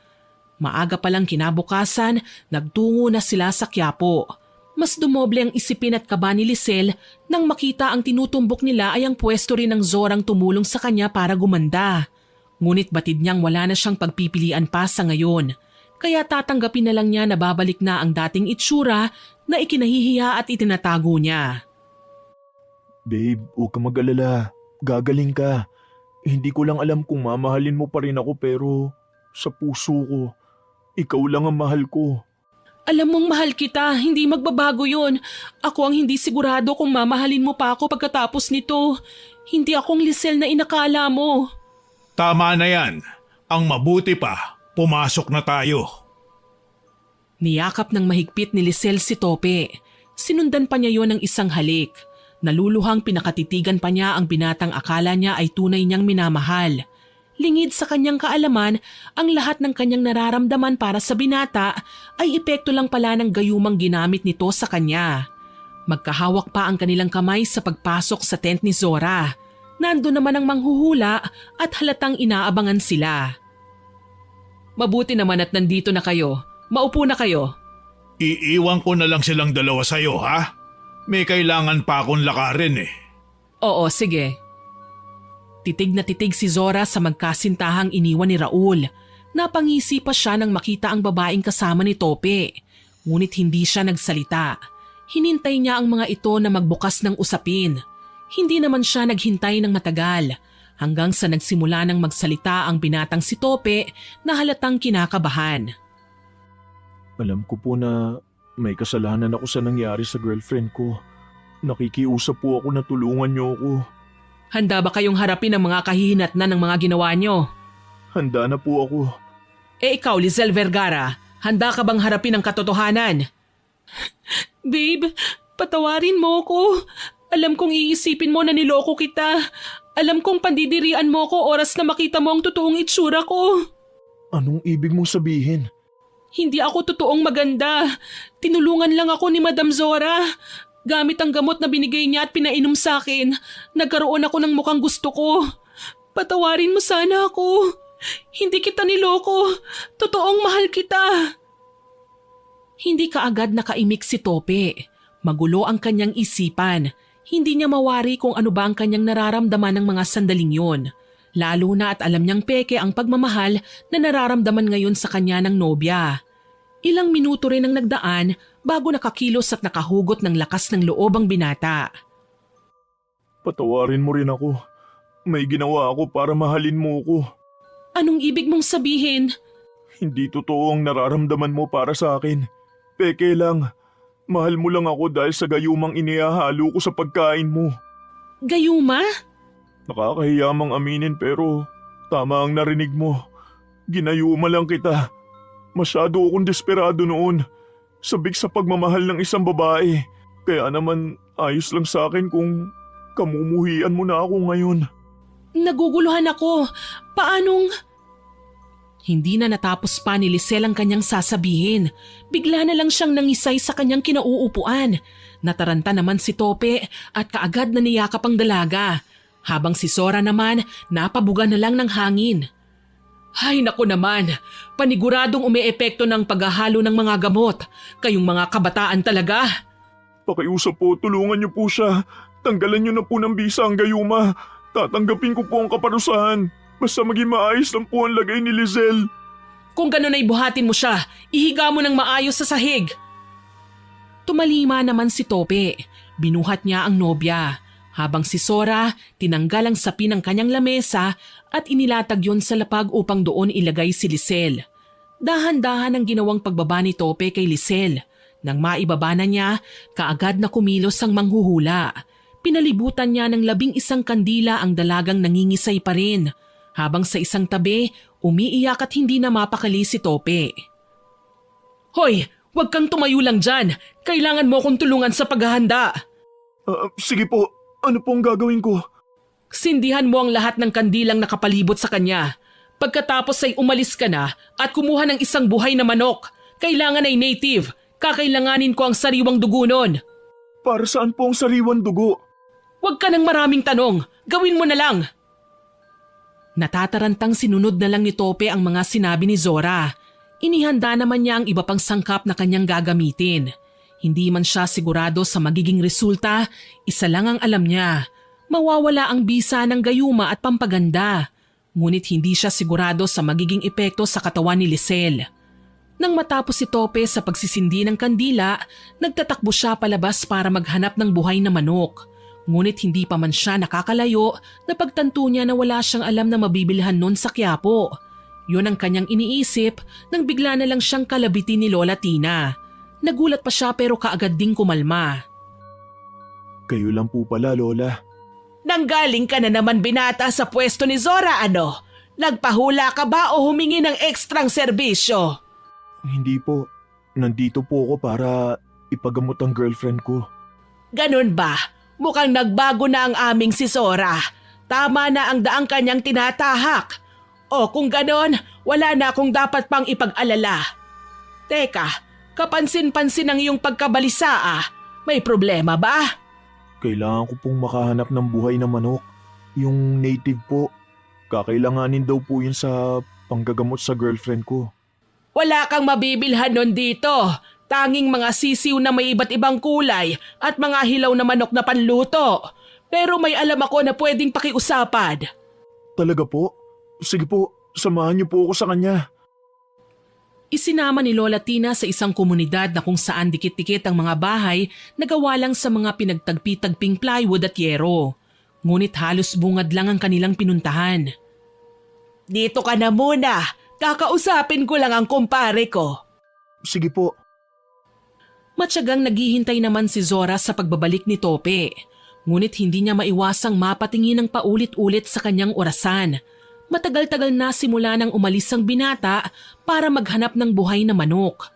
Maaga palang kinabukasan, nagtungo na sila sa Quiapo. Mas dumoble ang isipin at kaba ni Lisel nang makita ang tinutumbok nila ay ang pwesto rin ng Zorang tumulong sa kanya para gumanda. Ngunit batid niyang wala na siyang pagpipilian pa sa ngayon, kaya tatanggapin na lang niya na babalik na ang dating itsura na ikinahihiya at itinatago niya. Babe, huwag ka mag-alala. Gagaling ka. Hindi ko lang alam kung mamahalin mo pa rin ako pero sa puso ko, ikaw lang ang mahal ko. Alam mong mahal kita, hindi magbabago yon. Ako ang hindi sigurado kung mamahalin mo pa ako pagkatapos nito. Hindi akong Lisel na inakala mo. Tama na yan. Ang mabuti pa, pumasok na tayo. Niyakap ng mahigpit ni Lisel si Tope. Sinundan pa niya yon ng isang halik. Naluluhang pinakatitigan pa niya ang binatang akala niya ay tunay niyang minamahal. Lingid sa kanyang kaalaman, ang lahat ng kanyang nararamdaman para sa binata ay epekto lang pala ng gayumang ginamit nito sa kanya. Magkahawak pa ang kanilang kamay sa pagpasok sa tent ni Zora. Nando naman ang manghuhula at halatang inaabangan sila. Mabuti naman at nandito na kayo. Maupo na kayo. Iiwan ko na lang silang dalawa sa'yo, ha? May kailangan pa akong lakarin eh. Oo, sige. Titig na titig si Zora sa magkasintahang iniwan ni Raul. Napangisi pa siya nang makita ang babaeng kasama ni Tope. Ngunit hindi siya nagsalita. Hinintay niya ang mga ito na magbukas ng usapin. Hindi naman siya naghintay ng matagal. Hanggang sa nagsimula ng magsalita ang binatang si Tope na halatang kinakabahan. Alam ko po na may kasalanan ako sa nangyari sa girlfriend ko. Nakikiusap po ako na tulungan niyo ako. Handa ba kayong harapin ang mga kahihinatnan ng mga ginawa niyo? Handa na po ako. Ikaw, Lizelle Vergara, handa ka bang harapin ang katotohanan? Babe, patawarin mo ko. Alam kong iisipin mo na niloko kita. Alam kong pandidirian mo ko oras na makita mo ang totoong itsura ko. Anong ibig mong sabihin? Hindi ako totoong maganda. Tinulungan lang ako ni Madam Zora. Gamit ang gamot na binigay niya at pinainom sa akin, nagkaroon ako ng mukhang gusto ko. Patawarin mo sana ako. Hindi kita niloko. Totoong mahal kita. Hindi kaagad nakaimik si Tope. Magulo ang kanyang isipan. Hindi niya mawari kung ano ba ang kanyang nararamdaman ng mga sandaling yon. Lalo na at alam niyang peke ang pagmamahal na nararamdaman ngayon sa kanya ng nobya. Ilang minuto rin ang nagdaan bago nakakilos at nakahugot ng lakas ng loob ang binata. Patawarin mo rin ako. May ginawa ako para mahalin mo ko. Anong ibig mong sabihin? Hindi totoo ang nararamdaman mo para sa akin. Peke lang. Mahal mo lang ako dahil sa gayumang inihahalo ko sa pagkain mo. Gayuma? Nakakahiya mang aminin pero tama ang narinig mo. Ginayuma lang kita. Masyado akong desperado noon. Sabik sa pagmamahal ng isang babae. Kaya naman ayos lang sa akin kung kamumuhian mo na ako ngayon. Naguguluhan ako. Paanong… Hindi na natapos pa ni Lisel ang kanyang sasabihin. Bigla na lang siyang nangisay sa kanyang kinauupuan. Nataranta naman si Tope at kaagad na niyakap ang dalaga. Habang si Zora naman, napabuga na lang ng hangin. Ay naku naman, paniguradong umeepekto ng paghahalo ng mga gamot. Kayong mga kabataan talaga. Pakiusap po, tulungan niyo po siya. Tanggalan niyo na po ng bisa ang gayuma. Tatanggapin ko po ang kaparusahan. Basta maging maayos lang po ang lagay ni Lizelle. Kung gano'n ay buhatin mo siya, ihiga mo ng maayos sa sahig. Tumalima naman si Tope. Binuhat niya ang nobya. Habang si Zora, tinanggal ang sapi ng kanyang lamesa at inilatag yon sa lapag upang doon ilagay si Lisel. Dahan-dahan ang ginawang pagbaba ni Tope kay Lisel. Nang maibaba na niya, kaagad na kumilos ang manghuhula. Pinalibutan niya ng 11 kandila ang dalagang nangingisay pa rin. Habang sa isang tabi, umiiyak at hindi na mapakali si Tope. Hoy, huwag kang tumayo lang dyan. Kailangan mo akong tulungan sa paghahanda. Sige po, ano pong gagawin ko? Sindihan mo ang lahat ng kandilang nakapalibot sa kanya. Pagkatapos ay umalis ka na at kumuha ng isang buhay na manok. Kailangan ay native. Kakailanganin ko ang sariwang dugo nun. Para saan po ang sariwan dugo? Huwag ka ng maraming tanong. Gawin mo na lang. Natatarantang sinunod na lang ni Tope ang mga sinabi ni Zora. Inihanda naman niya ang iba pang sangkap na kanyang gagamitin. Hindi man siya sigurado sa magiging resulta, isa lang ang alam niya. Mawawala ang bisa ng gayuma at pampaganda. Ngunit hindi siya sigurado sa magiging epekto sa katawan ni Lisel. Nang matapos si Tope sa pagsisindi ng kandila, nagtatakbo siya palabas para maghanap ng buhay na manok. Ngunit hindi pa man siya nakakalayo na pagtanto niya na wala siyang alam na mabibilhan nun sa Quiapo. Yun ang kanyang iniisip nang bigla na lang siyang kalabitin ni Lola Tina. Nagulat pa siya pero kaagad ding kumalma. Kayo lang po pala, Lola. Nanggaling ka na naman binata sa pwesto ni Zora, ano? Nagpahula ka ba o humingi ng ekstrang serbisyo? Hindi po. Nandito po ako para ipagamot ang girlfriend ko. Ganun ba? Mukhang nagbago na ang aming si Zora. Tama na ang daang kanyang tinatahak. O kung ganon, wala na akong dapat pang ipag-alala. Teka, kapansin-pansin ang iyong pagkabalisa ah. May problema ba? Kailangan ko pong makahanap ng buhay na manok. Yung native po. Kakailanganin daw po yun sa panggagamot sa girlfriend ko. Wala kang mabibilhan nun dito. Tanging mga sisiw na may iba't ibang kulay at mga hilaw na manok na panluto. Pero may alam ako na pwedeng pakiusapan. Talaga po? Sige po, samahan niyo po ako sa kanya. Isinama ni Lola Tina sa isang komunidad na kung saan dikit-dikit ang mga bahay na gawa lang sa mga pinagtagpi-tagping plywood at yero. Ngunit halos bungad lang ang kanilang pinuntahan. Dito ka na muna. Kakausapin ko lang ang kumpare ko. Sige po. Matyagang naghihintay naman si Zora sa pagbabalik ni Tope. Ngunit hindi niya maiwasang mapatingin ng paulit-ulit sa kanyang orasan. Matagal-tagal na simula nang umalis ang binata para maghanap ng buhay na manok.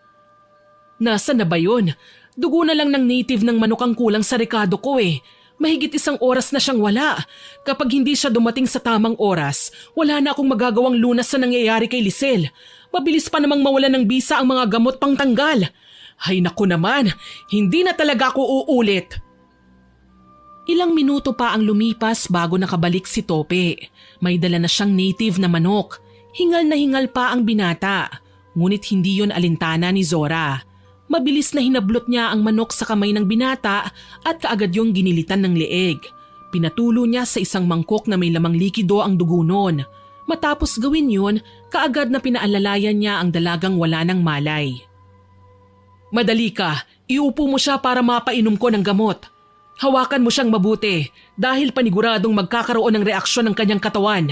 Nasaan na ba yun? Dugo na lang ng native ng manok ang kulang sa rekado ko eh. Mahigit 1 oras na siyang wala. Kapag hindi siya dumating sa tamang oras, wala na akong magagawang lunas sa nangyayari kay Lisel. Mabilis pa namang mawala ng bisa ang mga gamot pang tanggal. Ay naku naman, hindi na talaga ako uulit. Ilang minuto pa ang lumipas bago nakabalik si Tope. May dala na siyang native na manok. Hingal na hingal pa ang binata. Ngunit hindi yon alintana ni Zora. Mabilis na hinablot niya ang manok sa kamay ng binata at kaagad yung ginilitan ng leeg. Pinatulo niya sa isang mangkok na may lamang likido ang dugo nun. Matapos gawin yun, kaagad na pinaalalayan niya ang dalagang wala ng malay. Madali ka, iupo mo siya para mapainom ko ng gamot. Hawakan mo siyang mabuti dahil paniguradong magkakaroon ng reaksyon ng kanyang katawan.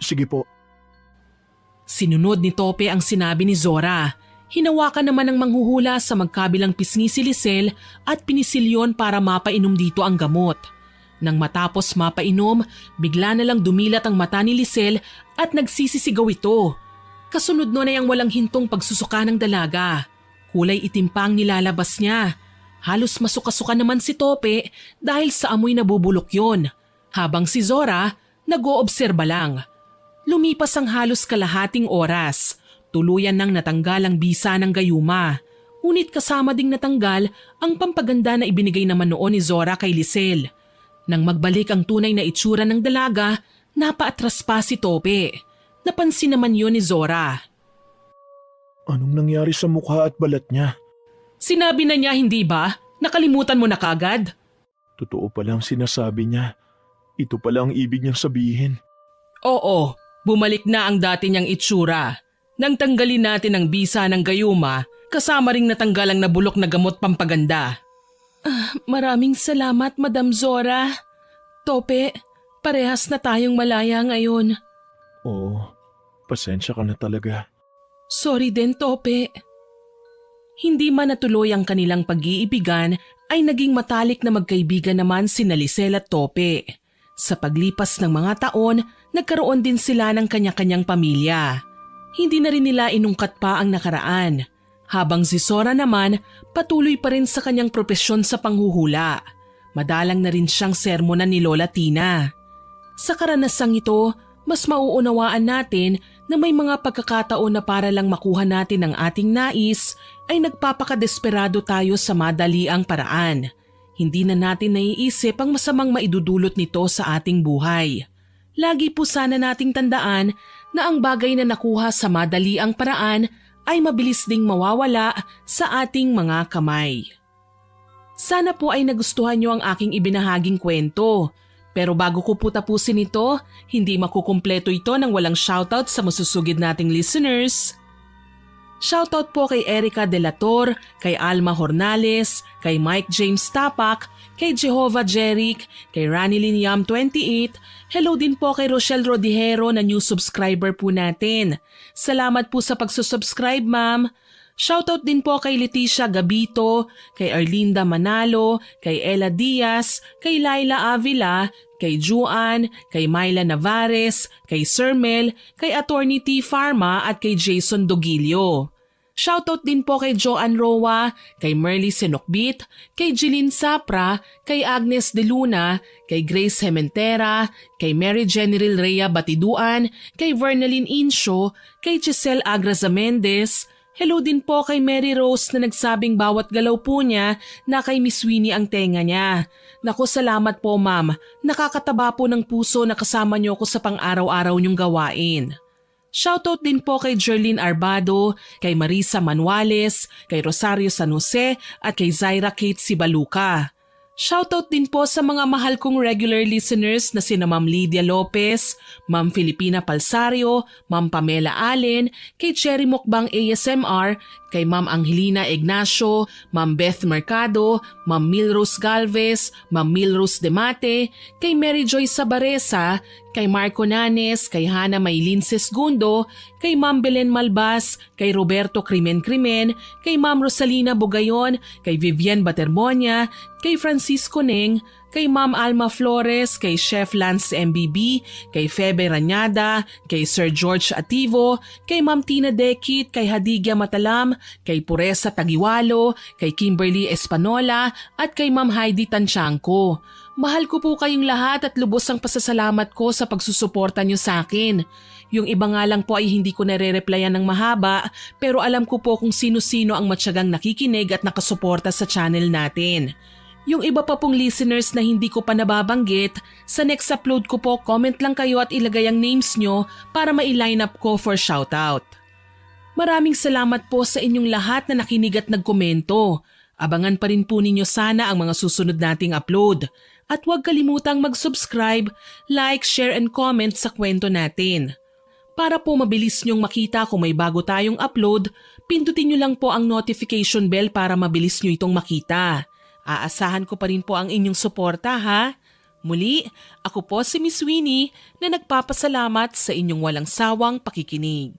Sige po. Sinunod ni Tope ang sinabi ni Zora. Hinawakan naman ng manghuhula sa magkabilang pisngi si Lisel at pinisilyon para mapainom dito ang gamot. Nang matapos mapainom, bigla na lang dumilat ang mata ni Lisel at nagsisisigaw ito. Kasunod nun ay ang walang hintong pagsusuka ng dalaga. Kulay itim pa ang nilalabas niya. Halos masuka-suka naman si Tope dahil sa amoy na bubulok yon. Habang si Zora, nag-oobserba lang. Lumipas ang halos kalahating oras. Tuluyan nang natanggal ang bisa ng gayuma. Ngunit kasama ding natanggal ang pampaganda na ibinigay naman noon ni Zora kay Lisel. Nang magbalik ang tunay na itsura ng dalaga, napaatras pa si Tope. Napansin naman yon ni Zora. Anong nangyari sa mukha at balat niya? Sinabi na niya, hindi ba? Nakalimutan mo na kagad? Totoo palang sinasabi niya. Ito pala ang ibig niyang sabihin. Oo, bumalik na ang dati niyang itsura. Nang tanggalin natin ang bisa ng gayuma, kasama ring natanggal ang nabulok na gamot pampaganda. Maraming salamat, Madam Zora. Tope, parehas na tayong malaya ngayon. Oo, pasensya ka na talaga. Sorry din, Tope. Hindi man natuloy ang kanilang pag-iibigan, ay naging matalik na magkaibigan naman sina Lisel at Tope. Sa paglipas ng mga taon, nagkaroon din sila ng kanya-kanyang pamilya. Hindi na rin nila inungkat pa ang nakaraan. Habang si Zora naman, patuloy pa rin sa kanyang propesyon sa panghuhula. Madalang na rin siyang sermonan ni Lola Tina. Sa karanasang ito, mas mauunawaan natin na may mga pagkakataon na para lang makuha natin ang ating nais ay nagpapakadesperado tayo sa madaliang paraan. Hindi na natin naiisip ang masamang maidudulot nito sa ating buhay. Lagi po sana nating tandaan na ang bagay na nakuha sa madaliang paraan ay mabilis ding mawawala sa ating mga kamay. Sana po ay nagustuhan niyo ang aking ibinahaging kwento. Pero bago ko po tapusin ito, hindi makukumpleto ito nang walang shoutout sa masusugid nating listeners. Shoutout po kay Erica De La Tor, kay Alma Hornales, kay Mike James Tapak, kay Jehovah Jeric, kay Ranilyn Yam 28. Hello din po kay Rochelle Rodihero na new subscriber po natin. Salamat po sa pagsusubscribe, ma'am. Shoutout din po kay Leticia Gabito, kay Arlinda Manalo, kay Ella Diaz, kay Laila Avila, kay Juan, kay Myla Navares, kay Sir Mel, kay Attorney T. Pharma at kay Jason Dogilio. Shoutout din po kay Joanne Roa, kay Merly Senokbit, kay Jeline Sapra, kay Agnes De Luna, kay Grace Hementera, kay Mary General Rhea Batiduan, kay Vernaline Insho, kay Giselle Agraza Mendez. Hello din po kay Mary Rose na nagsabing bawat galaw po niya na kay Miss Winnie ang tenga niya. Naku, salamat po ma'am. Nakakataba po ng puso na kasama niyo ko sa pang-araw-araw niyong gawain. Shoutout din po kay Jerlyn Arbado, kay Marisa Manuales, kay Rosario San Jose at kay Zaira Kate Sibaluka. Shoutout din po sa mga mahal kong regular listeners na sina Ma'am Lydia Lopez, Ma'am Filipina Palsario, Ma'am Pamela Allen, kay Cherry Mukbang ASMR, kay Ma'am Angelina Ignacio, Ma'am Beth Mercado, Ma'am Milrose Galvez, Ma'am Milrose Demate, kay Mary Joy Sabaresa, kay Marco Nanes, kay Hana Maylin Sesgundo, kay Ma'am Belen Malbas, kay Roberto Crimen, kay Ma'am Rosalina Bugayon, kay Vivian Batermonia, kay Francisco Neng, kay Ma'am Alma Flores, kay Chef Lance MBB, kay Febe Ranyada, kay Sir George Ativo, kay Ma'am Tina Dekit, kay Hadigya Matalam, kay Puresa Tagiwalo, kay Kimberly Espanola, at kay Ma'am Heidi Tanchanco. Mahal ko po kayong lahat at lubos ang pasasalamat ko sa pagsusuporta niyo sa akin. Yung iba nga lang po ay hindi ko nare-replyan ng mahaba pero alam ko po kung sino-sino ang matyagang nakikinig at nakasuporta sa channel natin. Yung iba pa pong listeners na hindi ko pa nababanggit, sa next upload ko po comment lang kayo at ilagay ang names nyo para ma-line up ko for shoutout. Maraming salamat po sa inyong lahat na nakinig at nagkomento. Abangan pa rin po ninyo sana ang mga susunod nating upload. At huwag kalimutang mag-subscribe, like, share and comment sa kwento natin. Para po mabilis nyong makita kung may bago tayong upload, pindutin nyo lang po ang notification bell para mabilis nyo itong makita. Aasahan ko pa rin po ang inyong suporta ha. Muli, ako po si Miss Winnie na nagpapasalamat sa inyong walang sawang pakikinig.